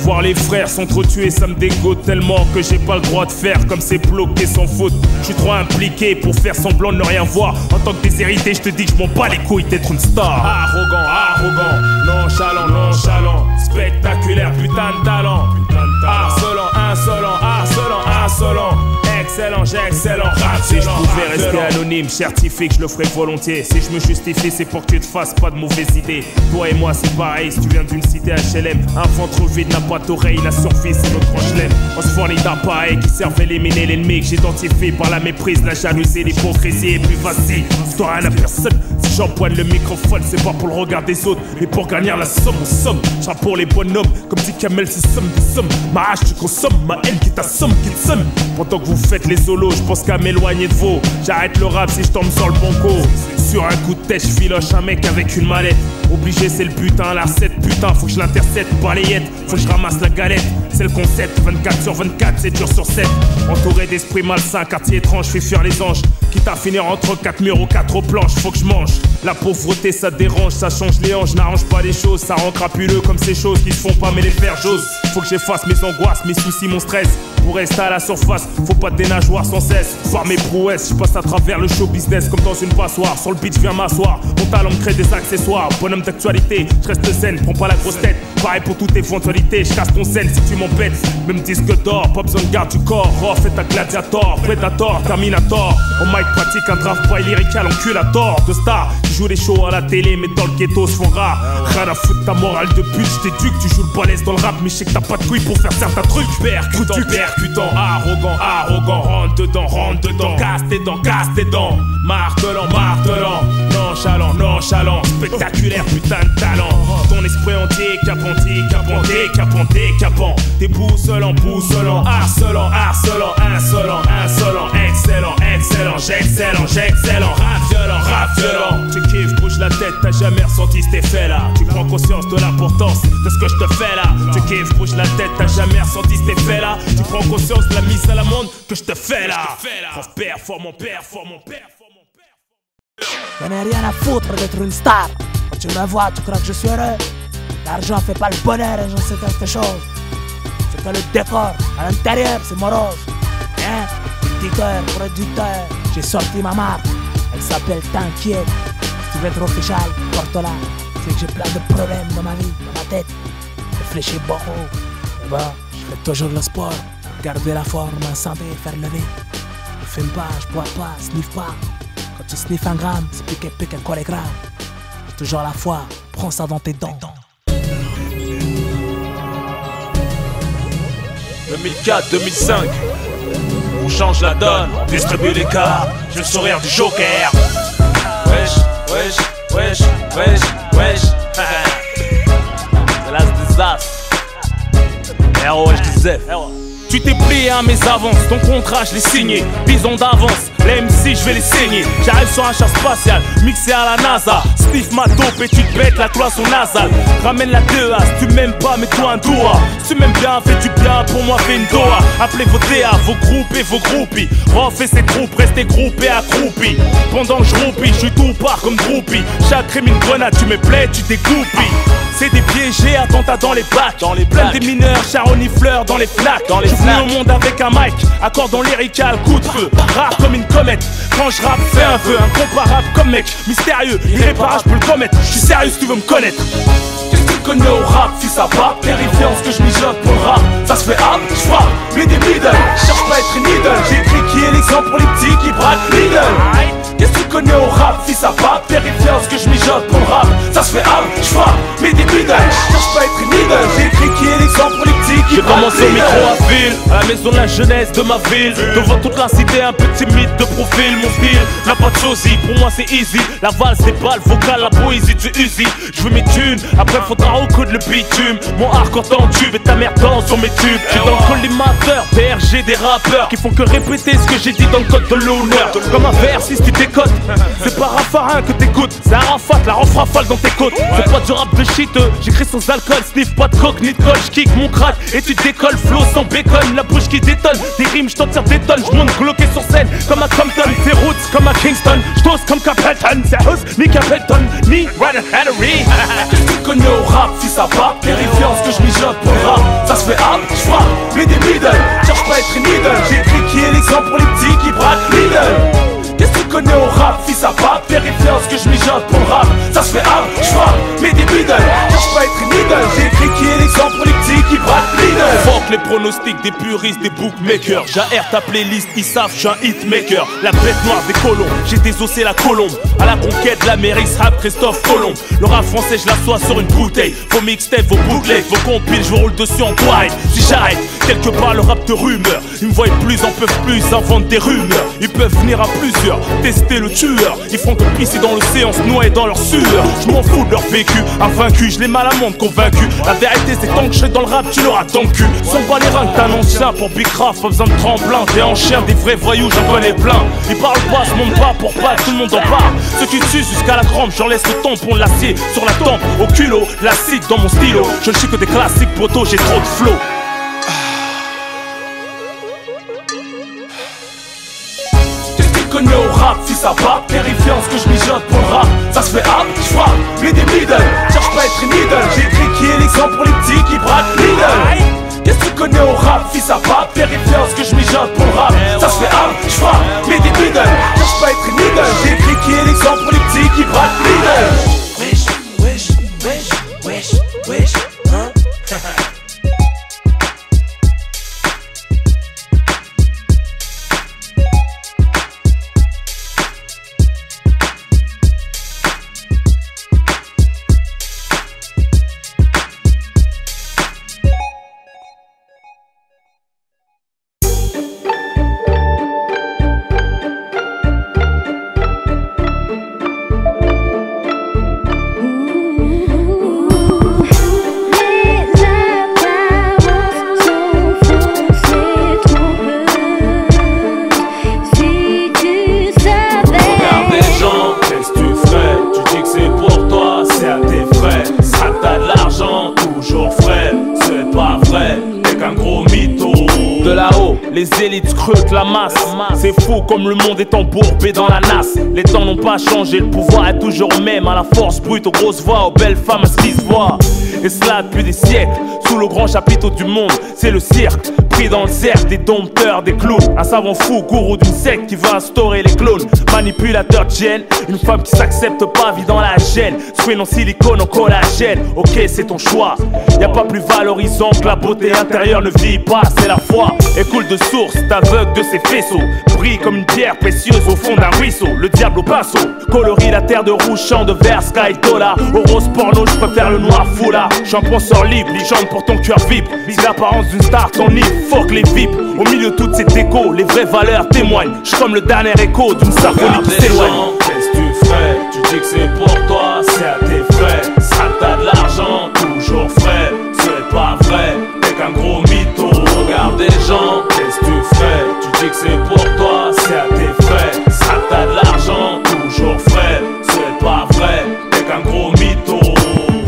Voir les frères s'entretuer, ça me dégoûte tellement que j'ai pas le droit de faire comme c'est bloqué sans faute. Je suis trop impliqué pour faire semblant de ne rien voir. En tant que déshérité, je te dis que je m'en bats les couilles d'être une star. Arrogant, nonchalant, spectaculaire, putain de talent. Harcelant, insolent. J'excellent, si je pouvais rester anonyme, certifié que je le ferais volontiers. Si je me justifie, c'est pour que tu te fasses pas de mauvaises idées. Toi et moi, c'est pareil, si tu viens d'une cité HLM. Un ventre vide n'a pas d'oreille, la survie c'est notre HLM. On se fournit d'appareils qui servent à éliminer l'ennemi que j'identifie par la méprise, la jalousie, l'hypocrisie et plus vas-y. Si t'auras rien à personne, si j'empoigne le microphone, c'est pas pour le regard des autres, mais pour gagner la somme, on somme. J'rappe pour les bonhommes, comme dit Kamel, c'est somme des sommes. Ma hache tu consommes, ma haine qui t'assomme, qui te somme. Pendant que vous faites les solos, je pense qu'à m'éloigner de vous. J'arrête le rap si je tombe sur le banco. Sur un coup de tête, je filoche un mec avec une mallette. Obligé, c'est le butin, la recette, putain, faut que je l'intercepte par les yettes. Faut que je ramasse la galette, c'est le concept. 24/24, c'est dur sur 7. Entouré d'esprits malsains, quartier étrange, fais fuir les anges. Quitte à finir entre 4 murs ou 4 planches, faut que je mange. La pauvreté, ça dérange, ça change les hanches. N'arrange pas les choses, ça rend crapuleux comme ces choses qui se font pas mais les faire j'ose. Faut que j'efface mes angoisses, mes soucis, mon stress. Pour rester à la surface, faut pas des nageoires sans cesse. Voir mes prouesses, je passe à travers le show business comme dans une passoire. Sur le beat, je viens m'asseoir. Mon talent me crée des accessoires. Bonhomme d'actualité, je reste zen, prends pas la grosse tête. Pareil pour toute éventualité, je casse ton scène si tu m'embêtes. Même disque d'or, pas besoin de garde du corps. Oh, fais ta gladiator, Predator, Terminator. En mic pratique un draft boy lyrical, enculator. De star, qui joue les shows à la télé, mais dans le ghetto se font rares. Rien à foutre ta morale de pute, je t'ai dit que tu joues le balèze dans le rap, mais je sais que t'as pas de couilles pour faire certains trucs. Percutant, arrogant, rentre dedans, casse tes dents, martelant, nonchalant, spectaculaire, putain de talent. Ton esprit entier, capant, déboussolant, harcelant, insolent, excellent, j'excellent, rap violent. Tu kiffes, bouge la tête, t'as jamais ressenti cet effet là. Tu prends conscience de l'importance de ce que je te fais là. Tu kiffes, bouge la tête, t'as jamais ressenti cet effet là. Tu prends conscience de la mise à la monde que je te fais là. Performant. J'en ai rien à foutre d'être une star. Quand tu me vois, tu crois que je suis heureux. L'argent fait pas le bonheur et j'en sais quelque chose. C'est que le décor, à l'intérieur, c'est morose. Hein? Éditeur, producteur, j'ai sorti ma marque. Elle s'appelle T'inquiète. Si tu veux être official, porte-la. C'est que j'ai plein de problèmes dans ma vie, dans ma tête. Réfléchis beaucoup. Mais bon, je fais toujours le sport. Garder la forme, la santé, faire lever. fume pas, je bois pas, sniffe pas. Quand tu sniffes un gramme, c'est plus qu'un collégramme. Toujours à la fois, prends ça dans tes dents. 2004-2005, on change la donne, on distribue les cartes, j'ai le sourire du Joker. Wesh, wesh, wesh, wesh, wesh. C'est l'as des as. ROH10F. Tu t'es plié à mes avances, ton contrat je l'ai signé. Bison d'avance, les MC je vais les saigner. J'arrive sur un char spatial, mixé à la NASA. Sniff ma dope et tu te pètes la cloison nasale. Ramène la 2A, si tu m'aimes pas mets-toi un doigt. Si tu m'aimes bien, fais du bien, pour moi fais une doha. Appelez vos DA, vos groupes et vos groupies. Refais ces troupes, restez groupés accroupis. Pendant que je roupie, je suis tout part comme groupie. Chaque crime une grenade, tu me plais, tu t'égoupilles. C'est des piégés, attentats dans les bacs. Plein des mineurs, charonifleurs dans les flaques. Je suis au monde avec un mic, accordant lyrical, coup de feu. Rare comme une comète, quand je rappe, fais un vœu. Incomparable comme mec, mystérieux, irréparable, je peux le commettre. Je suis sérieux si tu veux me connaître. Qu'est-ce que tu connais au rap, fils à pas? Terrifiant ce que je mijote pour le rap. Ça se fait hard, je frappe, mais des middle. Cherche pas à être une idole, j'ai écrit qui est l'exemple pour les petits qui braquent Lidl. Qu'est-ce que tu connais au rap, fils à pas? Terrifiant ce que je mijote pour le rap. Ça se fait hard, je frappe, mais des middle. Cherche pas à être une idole, j'ai écrit qui est l'exemple pour les petits qui braquent Lidl. J'ai commencé au micro à ville, à la maison de la jeunesse de ma ville. Devant toute la cité, un peu timide de profil. Mon style n'a pas de sosie, pour moi c'est easy. La valse, les balles, vocales, la poésie, tu usis. Je veux mes thunes, après faudra recoudre le bitume. Mon hardcore t'en tube et ta mère danse sur mes tubes. J'suis dans le collimateur, PRG des rappeurs qui font que répéter ce que j'ai dit dans le code de l'honneur. Comme un verre, si tu décodes, c'est pas Raffarin que t'écoutes, c'est un rafat, la rafale dans tes côtes. C'est pas du rap de shit, j'écris sans alcool, sniff pas de coke ni de colle. J'kick mon crack et tu décolles, flow sans bacon, la bouche qui détonne. Des rimes, j't'en tire des tonnes, j'monte bloqué sur scène comme à Compton. C'est roots comme à Kingston, j'tose comme Capleton. C'est House, ni Capleton, ni Ryder Hattery. Qu'est-ce que tu connais au rap, fils à pas? Terrifiant ce que je mijote pour le rap. Ça se fait hard, j'frappe, mais des middle. Cherche pas à être une idole, j'ai écrit qui est l'exemple pour les petits qui braquent Lidl. Qu'est-ce que tu connais au rap, fils à pas? Terrifiant ce que je mijote pour le rap. Ça se fait hard, j'frappe, mais des middle. Cherche pas à être une idole, j'ai écrit qui est l'exemple pour les petits qui braquent Lidl. Fuck les pronostics des puristes, des bookmakers. J'aère ta playlist, ils savent, j'suis un hitmaker. La bête noire des colons, j'ai désossé la colombe. À la conquête, l'Amérique rap Christophe Colomb. Le rap français, je l'assois sur une bouteille. Vos mixtapes, vos bootlegs, vos compiles, je roule dessus en quiet. Si j'arrête, quelque part le rap de rumeur. Ils me voient plus, en peuvent plus, ils inventent des rumeurs. Ils peuvent venir à plusieurs, tester le tueur. Ils font que pisser dans l'océan, se noyer dans leur sueur. Je m'en fous de leur vécu, invaincu, je les mal à monde convaincu. La vérité c'est tant que je serai dans le rap, tu l'auras dans le cul. Sont pas les reins que t'es un ancien pour Big Craft, pas besoin de tremplin. T'es en chien, des vrais voyous, j'en connais plein. Ils parlent pas, se montent pas pour pas, tout le monde en parle. Ceux qui tuent jusqu'à la crampe, j'en laisse le tampon de l'acier sur la tempe, au culot, l'acide dans mon stylo. Je ne suis que des classiques poteaux, j'ai trop de flow. Connais au rap, fils à pas, terrifiant ce que je mijote pour le rap. Ça se fait hard, j'frappe, mais des middle. Cherche pas à être une idole, j'ai écrit qui est l'exemple pour les petits qui braquent Lidl. Qu'est-ce que tu connais au rap, fils à pas, terrifiant ce que je mijote pour le rap. Ça se fait hard, j'frappe, mais des middle. Cherche pas à être une idole, j'ai écrit qui est l'exemple pour les petits qui braquent Lidl. Wesh, wesh, wesh, wesh, wesh, hein. Les élites scrutent la masse. C'est fou comme le monde est embourbé dans la nasse. Les temps n'ont pas changé, le pouvoir est toujours le même. À la force brute, aux grosses voix, aux belles femmes, à ce qui se voit. Et cela depuis des siècles, sous le grand chapiteau du monde, c'est le cirque. pris dans le cercle des dompteurs, des clowns. Un savant fou, gourou d'une secte qui veut instaurer les clones. Manipulateur de gènes, une femme qui s'accepte pas, vit dans la gêne. Soin en silicone, en collagène. Ok, c'est ton choix. Y'a pas plus valorisant que la beauté intérieure ne vieillit pas, c'est la foi. Et coule de source, t'aveugle de ses faisceaux. Brille comme une pierre précieuse au fond d'un ruisseau. Le diable au pinceau, colorie la terre de rouge, champ de vert, sky, dollar. Au rose porno, je préfère le noir foulard. Je suis un penseur libre, les jambes pour ton cœur vibre. Si l'apparence d'une star t'enivre, fuck les vipes. Au milieu de toutes ces décos, les vraies valeurs témoignent. Je suis comme le dernier écho d'une symphonie qui s'éloigne. Qu'est-ce que tu ferais? Tu dis que c'est pour toi, c'est à tes frais. Ça t'as de l'argent, toujours frais. C'est pas vrai, t'es qu'un gros mytho. Regarde des gens, qu'est-ce que tu ferais? Tu dis que c'est pour toi, c'est à tes frais. Ça t'as de l'argent, toujours frais. C'est pas vrai, t'es qu'un gros mytho.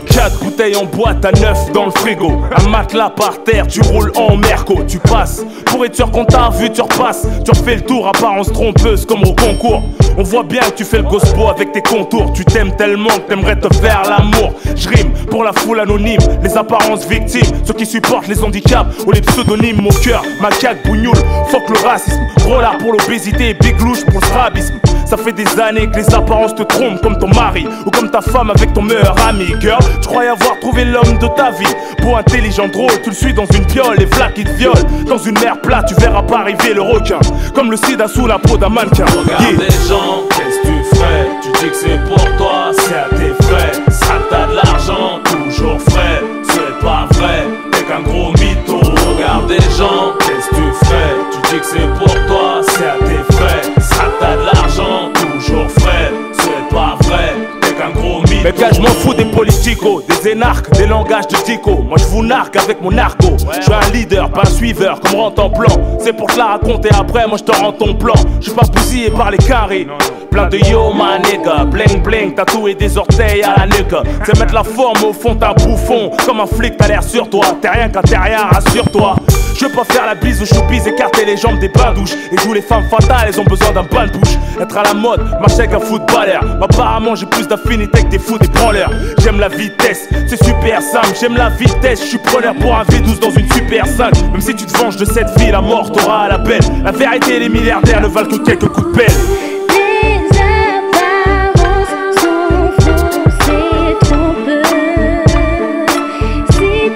4 bouteilles en boîte à 9 dans le frigo. Un matelas par terre, tu roules en merco. Tu passes, pour être sûr qu'on t'a vu, tu repasses. Tu refais le tour, apparence trompeuse comme au concours. On voit bien que tu fais le gospo avec tes contours. Tu t'aimes tellement que t'aimerais te faire l'amour. Je rime pour la foule anonyme, les apparences victimes, ceux qui supportent les handicaps ou les pseudonymes. Mon cœur, macaque, bougnoule, fuck le racisme. Rollard pour l'obésité, big louche pour le strabisme. Ça fait des années que les apparences te trompent, comme ton mari ou comme ta femme avec ton meilleur ami. Girl, tu croyais avoir trouvé l'homme de ta vie. Beau, intelligent, drôle, tu le suis dans une piole. Les flaques qui te violent, dans une mer plate, tu verras pas arriver le requin. Comme le sida sous la peau d'un mannequin. Regarde des gens, qu'est-ce que tu ferais? Tu dis que c'est pour toi, c'est à tes frais. Ça t'as de l'argent, toujours frais. C'est pas vrai, t'es qu'un gros mytho. Regarde des gens, qu'est-ce que tu ferais? Tu dis que c'est pour toi, c'est à tes frais. Ça t'as de l'argent, toujours frais. C'est pas vrai, t'es qu'un gros mytho. Mais gars, je m'en fous des politicos, des énarques, des langages de dico. Moi je vous narque avec mon narco. Je suis un leader, pas un suiveur, comme rentre en plan. C'est pour te la raconter après, moi je te rends ton plan. Je suis pas bousillé par les carrés. Plein de yo ma nigga, bling bling, tatoué des orteils à la nuque. C'est mettre la forme au fond d'un bouffon. Comme un flic t'as l'air sur toi, t'es rien qu'un terrien, rassure-toi. Je veux pas faire la bise aux choupis, écarter les jambes des bains douches. Et jouer les femmes fatales, elles ont besoin d'un bain de bouche. Être à la mode, marcher avec un footballeur. Apparemment j'ai plus d'affinité que des fous des branleurs. J'aime la vitesse, c'est super simple. J'aime la vitesse, je suis preneur pour un V12 dans une Super 5. Même si tu te venges de cette vie, la mort t'aura à la peine. La vérité, les milliardaires ne valent que quelques coups de pelle.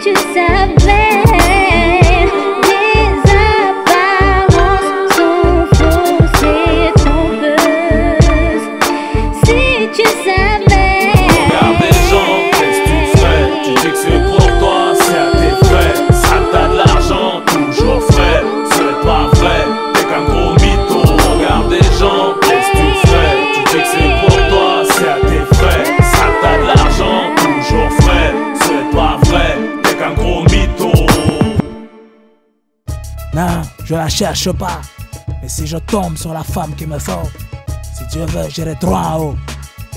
Tu savais, les apparences sont fausses et trompeuses. Si tu savais. Regarde des gens, qu'est-ce que tu ferais? Tu dis que c'est pour toi, c'est à tes frais. Ça t'as de l'argent, toujours frais. C'est pas vrai, t'es qu'un gros mytho. Regarde des gens, qu'est-ce que tu ferais? Tu dis que c'est pour toi, c'est à tes frais. Ça t'as de l'argent, toujours frais. C'est pas vrai, t'es qu'un gros mytho. Non, je la cherche pas. Mais si je tombe sur la femme qu'il me faut, si Dieu veut, j'irai droit en haut.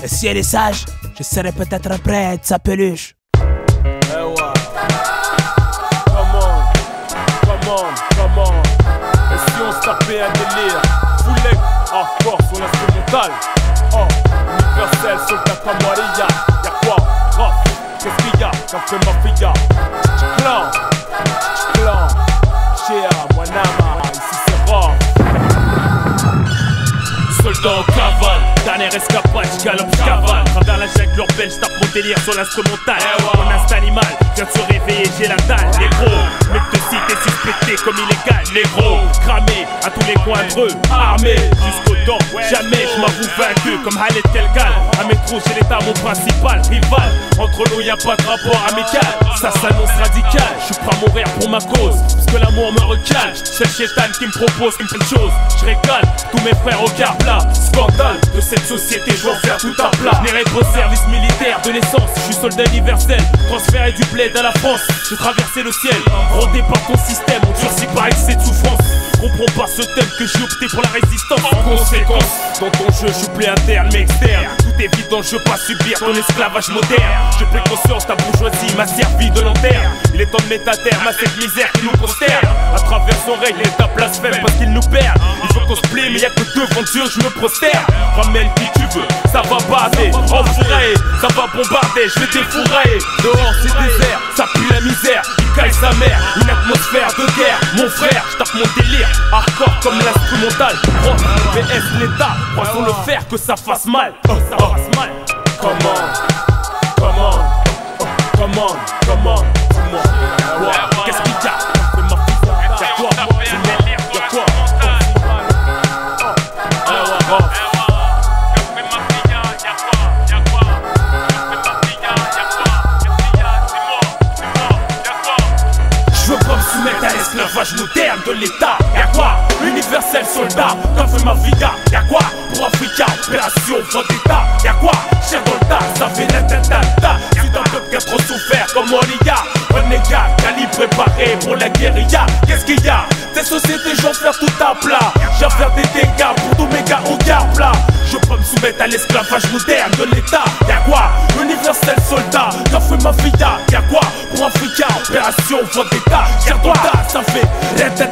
Et si elle est sage, je serai peut-être prêt à être sa peluche. Eh ouais. Come on. Et si on se tapait un délire? Full leg, hardcore sur l'instrumental. Oh, universel, soldat Maria. Y'a quoi? Rough, qu'est-ce qu'il y a? Qu'en fait ma fille? Clan, Shea, Wanama, ici c'est rare. Soldat en cavale, dernière escapade, j'galope, j'cavale. Travers la jungle urbaine, j'tape mon délire sur l'instrumental. Mon instinct animal vient de se réveiller, j'ai la dalle. Négro, mec de cité suspecté comme illégal. Négro, cramé à tous les coins de rue. Armé jusqu'aux dents, jamais j'm'avoue vaincu. Comme Halet Telgal, à métro j'ai l'état mon principal rival. Entre nous y'a pas de rapport amical, ça s'annonce radical. J'suis prêt à mourir pour ma cause, parce que l'amour me recale. C'est le chétan qui me propose une pleine chose. J'régale tous mes frères au quart plat. Scandale de cette société, je vais en faire tout un plat. Néré au service militaire de naissance, je suis soldat universel. Transféré du bled à la France, j'ai traversé le ciel. Rodé par ton système, on durcit par excès de souffrance. Comprends pas ce thème que j'ai opté pour la résistance. En conséquence, dans ton jeu, je suis plus interne mais externe. Tout est évident, je veux pas subir ton esclavage moderne. Je prends conscience, ta bourgeoisie m'a servi de lanterne. Il est temps de mettre à terme à cette misère qui nous consterne. À travers son règle, il est ta blasphème parce qu'il nous perd. Il faut qu'on se plie, mais y'a que devant Dieu, je me prosterne. Ramène qui tu veux, ça va baser. Enfouré, ça va bombarder, je vais défourailler. Dehors c'est désert, ça pue la misère. Il caille sa mère, une atmosphère de guerre. Mon frère, je tape mon délire. Hardcore comme l'instrumental. Prof, VS l'état, croissons le fer que ça fasse mal. Ça fasse mal. Comment, dis-moi. Qu'est-ce qu'il y a? Y'a quoi? Y'a quoi? Je veux pas me soumettre à l'esclavage moderne de l'État. Y'a quoi? Universel soldat, qu'a fait ma vida? Y'a quoi? Pour Africa, opération Vendetta. Y'a quoi? Cher dans le tas, ça fait ta. Si d'un peuple qui a trop souffert comme Oliga, renégat, calibre préparé pour la guérilla. Qu'est-ce qu'il y a? Des sociétés, j'en faire tout à plat. J'en faire des dégâts pour tous mes gars au gars plat. Je peux me soumettre à l'esclavage moderne de l'État. Y'a quoi? Universel soldat, qu'a fait ma vida? Y'a quoi? Pour Africa, opération Vendetta. Cher dans le tas, ça fait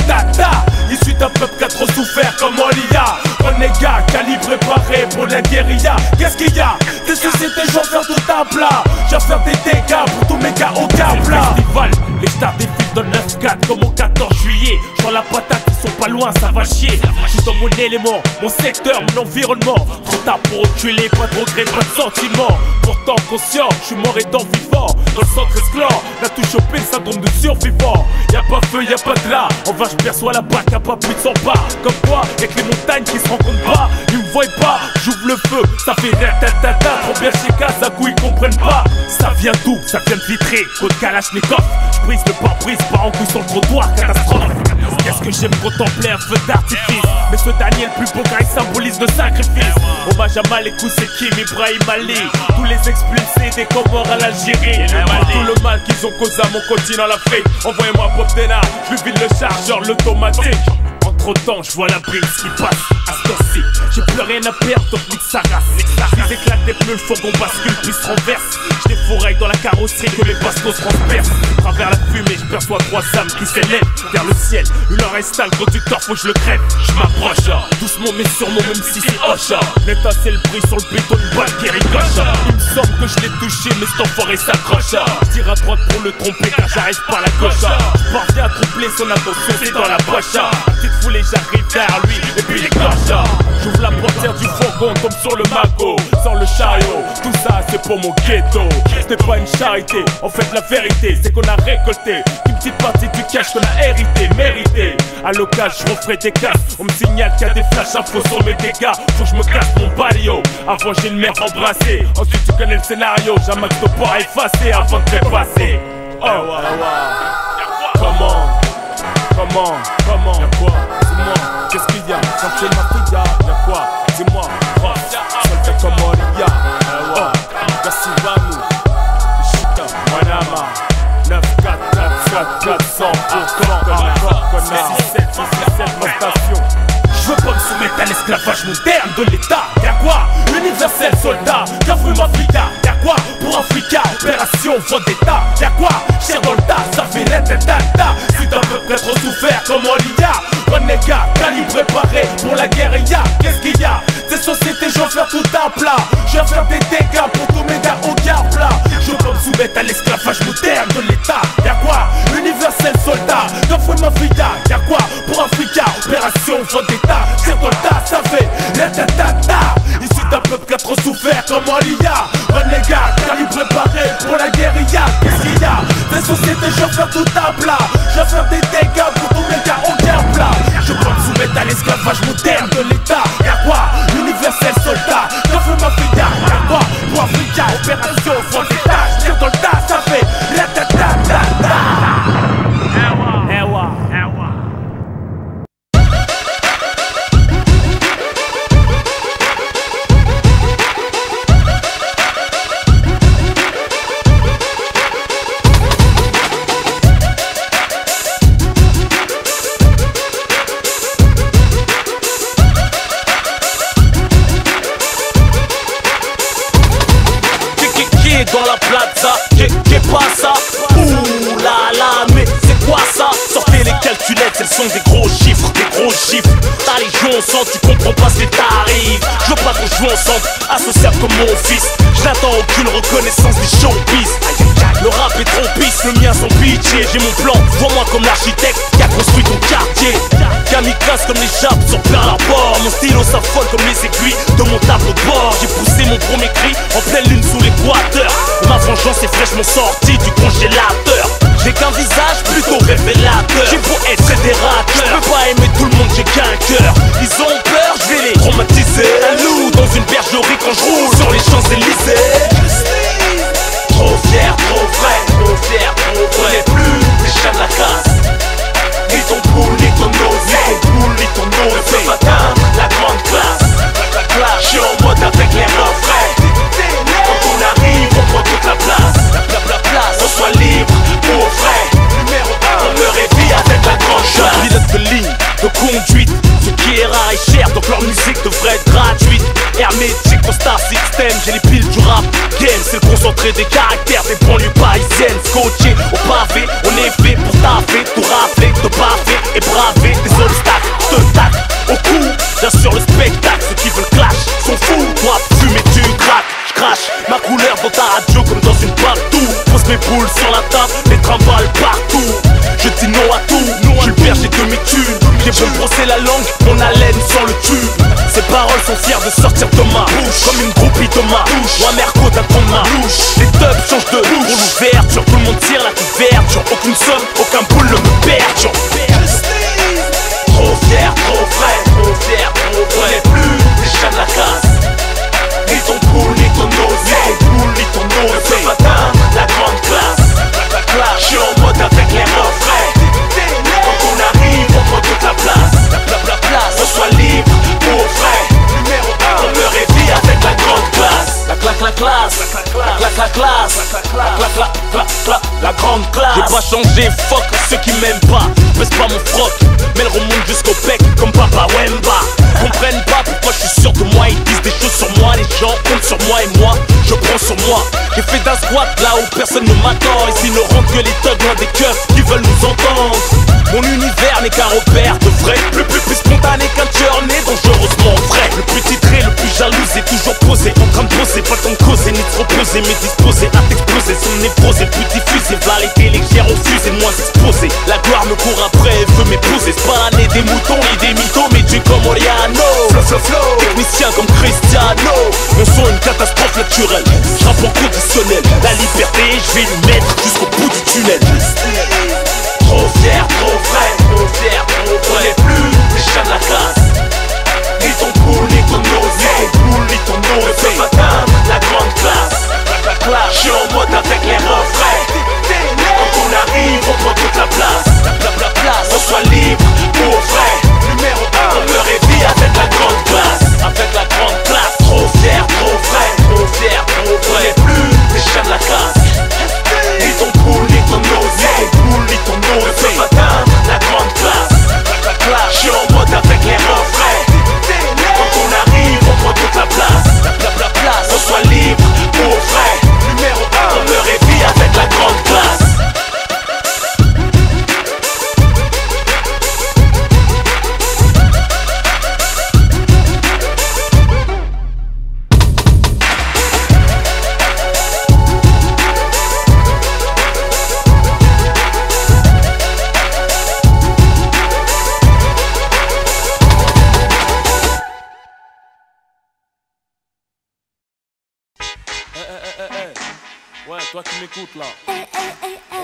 ta. Issu d'un peuple qui a trop souffert comme Olia. Renégat, calibre préparé pour la guérilla. Qu'est-ce qu'il y a? Des sociétés, j'en faire tout à plat. J'en faire des dégâts pour tous mes gars au gars plat. Festival, les stars défilent dans 9-4 comme au 14 juillet. J'en la patate, ils sont pas loin, ça va chier. Je suis dans mon élément, mon secteur, mon environnement. Trop tard pour reculer, pas de regret, pas de sentiment. Pourtant conscient, je suis mort étant vivant. Dans le centre esclore, n'a tout chopé le syndrome de survivant. Y'a pas feu, y'a pas de là. En vache, je perçois la bac à pas plus de 100 pas. Comme quoi, y'a que les montagnes qui se rencontrent pas. Ils me voient pas, j'ouvre le feu, ça fait ta. Trop bien chez Casa, coup ils comprennent pas. Ça vient d'où? Ça vient de Vitré, code Kalachnikov. Je brise le pare-brise, pas en couille sur le trottoir, catastrophe. Qu'est-ce que j'aime contempler un feu d'artifice. Mais ce Daniel plus beau car il symbolise le sacrifice. Hommage à Malekou Sekim, Ibrahim Ali. Tous les expulsés des Comores à l'Algérie. Tout le mal qu'ils ont causé à mon continent l'Afrique. Envoyez-moi Bob Denard, je lui vide le chargeur, l'automatique. Entre temps, je vois la brise qui passe à ce temps-ci. J'ai plus rien à perdre, donc nique sa race. Ils éclatent des pneus, le fourgon bascule puis se renverse. Je défouraille dans la carrosserie que les bastos transpercent. À travers la fumée, je perçois 3 âmes qui s'élèvent vers le ciel. Une heure installe, le conducteur, faut que je le crève. Je m'approche, doucement mais sûrement, même si c'est hoche. L'étincelle brille sur le béton, une balle qui ricoche. Il me semble que je l'ai touché, mais cet enfoiré s'accroche. Je tire à droite pour le tromper car j'arrive par la gauche. Je parviens à troubler son attention, c'est dans la poche. Foulée, j'arrive vers lui et puis les cloches. J'ouvre la portière du fourgon, tombe sur le magot. Sans le chariot, tout ça c'est pour mon ghetto. C'était pas une charité, en fait la vérité c'est qu'on a récolté une petite partie du cash qu'on a hérité, mérité. À l'occasion je referai des casses. On me signale qu'il y a des flashs infos sur mes dégâts. Faut que je me casse mon balio. Avant j'ai une mère embrassée. Ensuite tu connais le scénario. J'ai un max de poids à effacer avant de trépasser. Oh Comment Y'a quoi? Dis-moi, qu'est-ce qu'il y a? Quand c'est ma fille, y'a quoi? Dis-moi, prof, soldat comme Olia. Gassivanu, Ishika, Manama, 9-4, 67, ma station. Je veux pas me soumettre à l'esclavage moderne de l'État. Y'a quoi? Universel soldat, qu'a fait ma fille? Y'a quoi? Pour Africa, opération Vendetta. Y'a quoi? Cher dans le tas, ça fait ta. Si t'as peu près trop souffert comme Olia. Renégat, calibre préparé pour la guérilla. Qu'est-ce qu'il y a? Des sociétés, je vais faire tout à plat. Je vais faire des dégâts pour tous mes gars au gars plat. Je veux pas me soumettre à l'esclavage moderne de l'État. Y'a quoi? Universel soldat, qu'a fait ma fille? Y'a quoi? Pour Africa, opération Vendetta. Cher dans le tas, ça fait ta. Ici d'un peuple qui a trop souffert comme Olia. Renégat, calibre préparé pour la guérilla. Qu'est-ce qu'il y a? Des sociétés, je vais faire tout à plat. Je vais faire des dégâts pour tous mes gars au gars plat. Je peux me soumettre à l'esclavage moderne de l'État. Y'a quoi? Universel soldat, qu'a fait ma fille? Y'a quoi? Pour Africa, opération Vendetta. Tire dans le tas, ça fait pas qu'on joue ensemble, associable comme mon fils. Je n'attends aucune reconnaissance des showbiz. Le rap est trop pisse, le mien sans pitié. J'ai mon plan, vois-moi comme l'architecte qui a construit ton quartier. Kamikaze comme les jappes sur Pearl Harbor. Mon stylo s'affole comme les aiguilles de mon tableau de bord. J'ai poussé mon premier cri en pleine lune sous l'équateur. Ma vengeance est fraîchement sortie du congélateur. J'ai qu'un visage plutôt révélateur. J'ai beau être fédérateur, je peux pas aimer tout le monde, j'ai qu'un cœur. Ils ont peur, je vais les traumatiser. Un loup dans une bergerie quand je roule sur les Champs-Élysées. Trop fier, trop vrai, trop fier, trop vrai. On n'est plus les chats de la casse. Ni ton poule, ni ton nose, ni ton poule, ni ton nose. Ne peux pas atteindre la grande classe. Je suis en mode avec les refrains. Quand on arrive, on prend toute la place. On soit libre, pour vrai. Numéro 1, on me réveille avec la grande classe. Je pilote de ligne, de conduite. Ce qui est rare et cher, donc leur musique devrait être gratuite. Hermétique au Star System, j'ai les piles du rap game. C'est le concentré des caractères des banlieues parisiennes. Scotché au pavé, on est fait pour taffer, tout rafler, te baffer et braver des obstacles. Te tac au cou, j'assure le spectacle. Ceux qui veulent clash sont fous. Toi, fumer, tu craques. J'crache ma couleur dans ta radio comme dans une partout. Pose mes boules sur la table, les trimballes partout. Je dis non à tout, je le perds, j'ai demi-tune. J'ai beau me brosser la langue, mon haleine sans le tube. Ces paroles sont fières de sortir de ma bouche, comme une groupie de ma bouche, ou un merco d'un ton de ma louche. Les dubs changent de bouche, pour l'ouverture, tout le monde tire la couverture. Aucune somme, aucun boule ne me perturbe. Trop fier, trop vrai, trop fier, trop vrai. On n'est plus les chats de la casse. Ni ton poule, ni ton nose, ni ton poule, ni ton nose. Ne peux pas atteindre la grande classe. Je suis en mode avec les refrains. Quand on arrive, on prend toute la place. On soit libre, pour vrai. Numéro 1, on me réveille avec la grande classe. La classe, la classe, la grande classe. J'ai pas changé, fuck ceux qui m'aiment pas. Baisse pas mon froc, mais elle remonte jusqu'au bec comme Papa Wemba. Comprennent pas pourquoi je suis sûr de moi. Ils disent des choses sur moi, les gens comptent sur moi et moi, je prends sur moi. J'ai fait d'un squat là où personne ne m'attend. Ici ne rentrent que les thugs loin des keufs qui veulent nous entendre. Mon univers n'est qu'un repère de vrai. Plus spontané qu'un tueur né, dangereusement vrai. Le plus titré, le plus jaloux est toujours posé. En train de poser, pas le temps de causer, ni de se reposer. Mais disposé à t'exploser, son névrose est plus diffusée. Variété légère au fusil, moins exposé. La gloire me court après, elle veut m'épouser. C'est pas l'année des moutons ni des mythos, mais du comme Oriano. Flow, technicien comme Cristiano. Mon son une catastrophe naturelle. Je rappe en conditionnel. La liberté, je vais lui mettre jusqu'au bout du tunnel. Trop fier, trop vrai, trop fier, trop vrai. On n'est plus les chats de la casse. Ni ton poule, ni ton nose, ni ton poule, ni ton nose. Ne peux pas atteindre la grande classe. Je suis en mode avec les refrains. Quand on arrive, on prend toute la place. On soit libre, pour vrai. Numéro 1, on me réveille avec la grande classe. Avec la grande classe. Trop fier, trop vrai, trop fier, trop vrai. On n'est plus les chats de la casse. Ni ton poule, ni ton nose, ni ton poule, ni ton nose. Ne peux pas atteindre la grande classe. Je suis en mode avec les refrains. Quand on arrive, on prend toute la place. On soit libre, pour vrai. Numéro 1, on me réveille avec la grande classe. Ouais, toi qui m'écoutes là,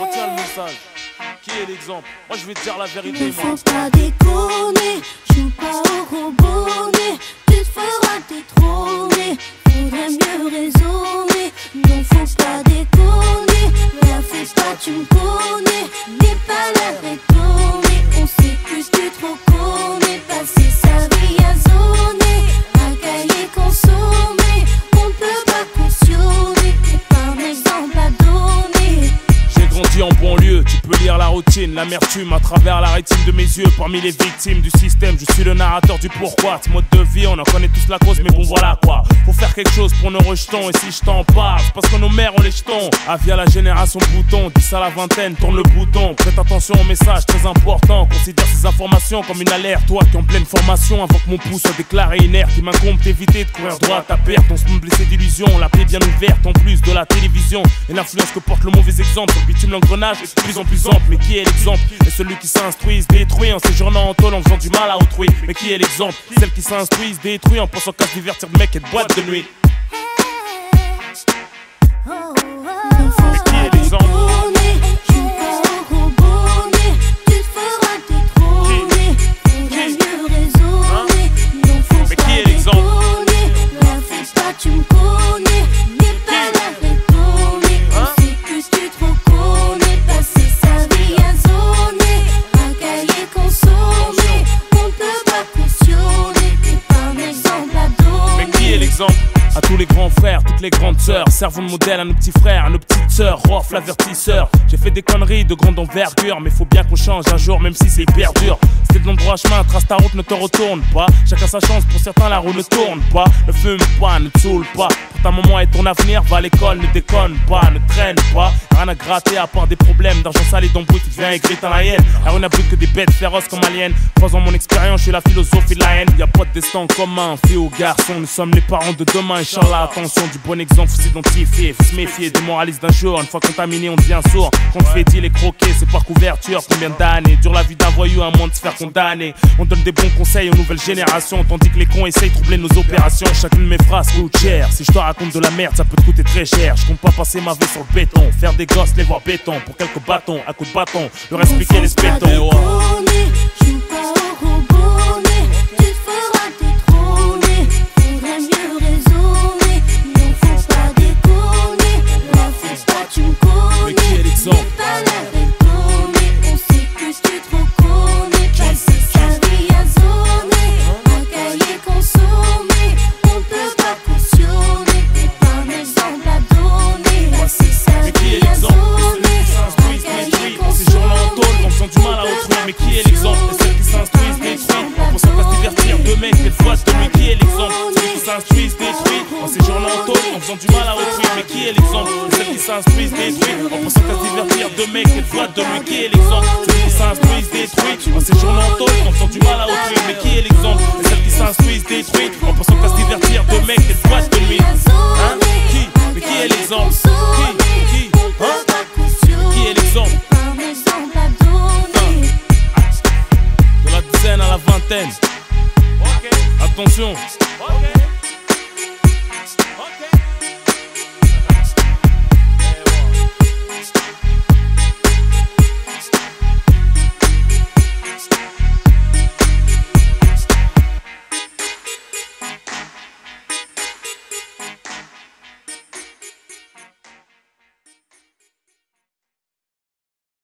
retiens le message. Qui est l'exemple? Moi je vais te dire la vérité, Ne moi. faut pas déconner, joue pas au gros bonnet. Tu te feras détrôner, faudrait mieux raisonner. Non, faut pas déconner, la fais pas, tu me connais. N'aie pas l'air étonné, on sait plus que trop connaît. Passer sa vie à zoner, un cahier consommé. On ne peut pas cautionner, t'es pas un exemple à donner. J'ai grandi en banlieue, tu peux lire la routine. rétine, l'amertume à travers la rétine de mes yeux. Parmi les victimes du système, je suis le narrateur du pourquoi. Ce mode de vie, on en connaît tous la cause, mais bon voilà quoi. Faut faire quelque chose pour nos rejetons. Et si je t'en parle, c'est parce que nos mères ont les jetons. Via la génération bouton, 10 à la vingtaine, tourne le bouton. Prête attention au message très important. Considère ces informations comme une alerte. Toi qui es en pleine formation, avant que mon pouce soit déclaré inerte, il m'incombe d'éviter de courir droit à perte. On se monde blessé d'illusions, la plaie bien ouverte. En plus de la télévision et l'influence que porte le mauvais exemple. Sur le bitume l'engrenage est de plus en plus ample. Mais qui est l'exemple? Et celui qui s'instruit se détruit en séjournant en tôle en faisant du mal à autrui. Mais qui est l'exemple? Celle qui s'instruit se détruit en pensant qu'à se divertir de mec et de boîte de nuit. Qui est l'exemple? Mais qui est l'exemple? Tu me connais, n'est pas la retourner. On sait que tu te reconnais. Passer sa vie à zoner, à cahier consommer. On peut pas cautionner, t'es pas un exemple à donner. Mais qui est l'exemple? À tous les grands frères, toutes les grandes sœurs, servons de modèle à nos petits frères, à nos petites sœurs. Rof, l'avertisseur. J'ai fait des conneries de grande envergure, mais faut bien qu'on change un jour, même si c'est hyper dur. C'était de l'endroit chemin, trace ta route, ne te retourne pas. Chacun sa chance, pour certains la roue ne tourne pas. Ne fume pas, ne te saoule pas. Pour ta maman et ton avenir, va à l'école, ne déconne pas, ne traîne pas. Rien à gratter à part des problèmes d'argent salé d'embrouille, tu deviens aigri dans la haine. La rue n'a plus que des bêtes féroces comme aliens. Croisant mon expérience, je suis la philosophie de la haine. Y'a pas de destin commun, fille ou garçon, nous sommes les parents de demain. Inch'Allah, attention, du bon exemple, faut s'identifier, faut se méfier des moralistes d'un jour. Une fois contaminé, on devient sourd. Quand on fait dit les croquer, c'est par couverture. Combien d'années dure la vie d'un voyou à moins de se faire condamner? On donne des bons conseils aux nouvelles générations, tandis que les cons essayent de troubler nos opérations. Chacune de mes phrases coûte cher. Si je te raconte de la merde, ça peut te coûter très cher. Je compte pas passer ma vie sur le béton, faire des gosses, les voir béton. Pour quelques bâtons, à coups de bâton, leur expliquer les spétons. Joue pas au robonnet, tu te feras détrôner. Faudrait mieux raisonner, non faut pas déconner. La fais pas, tu me connais. Mais qui est l'exemple? Pas la retourner, on sait que tu te reconnais. Passer sa vie à zoner, un cahier consommé. On peut pas cautionner, t'es pas un exemple à donner. Passer sa vie à zoner, un cahier consommé. En faisant du mal à autrui, mais qui est l'exemple? Et celles qui s'instruisent détruisent en pensant qu'à se divertir de mecs et de boîtes de nuit. Qui est l'exemple? Celles qui s'instruisent détruisent en séjournant en tôle en faisant du mal à autrui, mais qui est l'exemple? Et celles qui s'instruisent détruisent en pensant qu'à se divertir de mecs et de boîtes de nuit. Qui est l'exemple? Celles qui s'instruisent détruisent en séjournant en tôle en faisant du mal à autrui, mais qui est l'exemple? Et celles qui s'instruisent détruisent en pensant qu'à se divertir de mecs et de boîtes de nuit. Hein? Qui? Mais qui est l'exemple? Qui? Hein? Qui est l'exemple? De la dizaine à la vingtaine. Attention.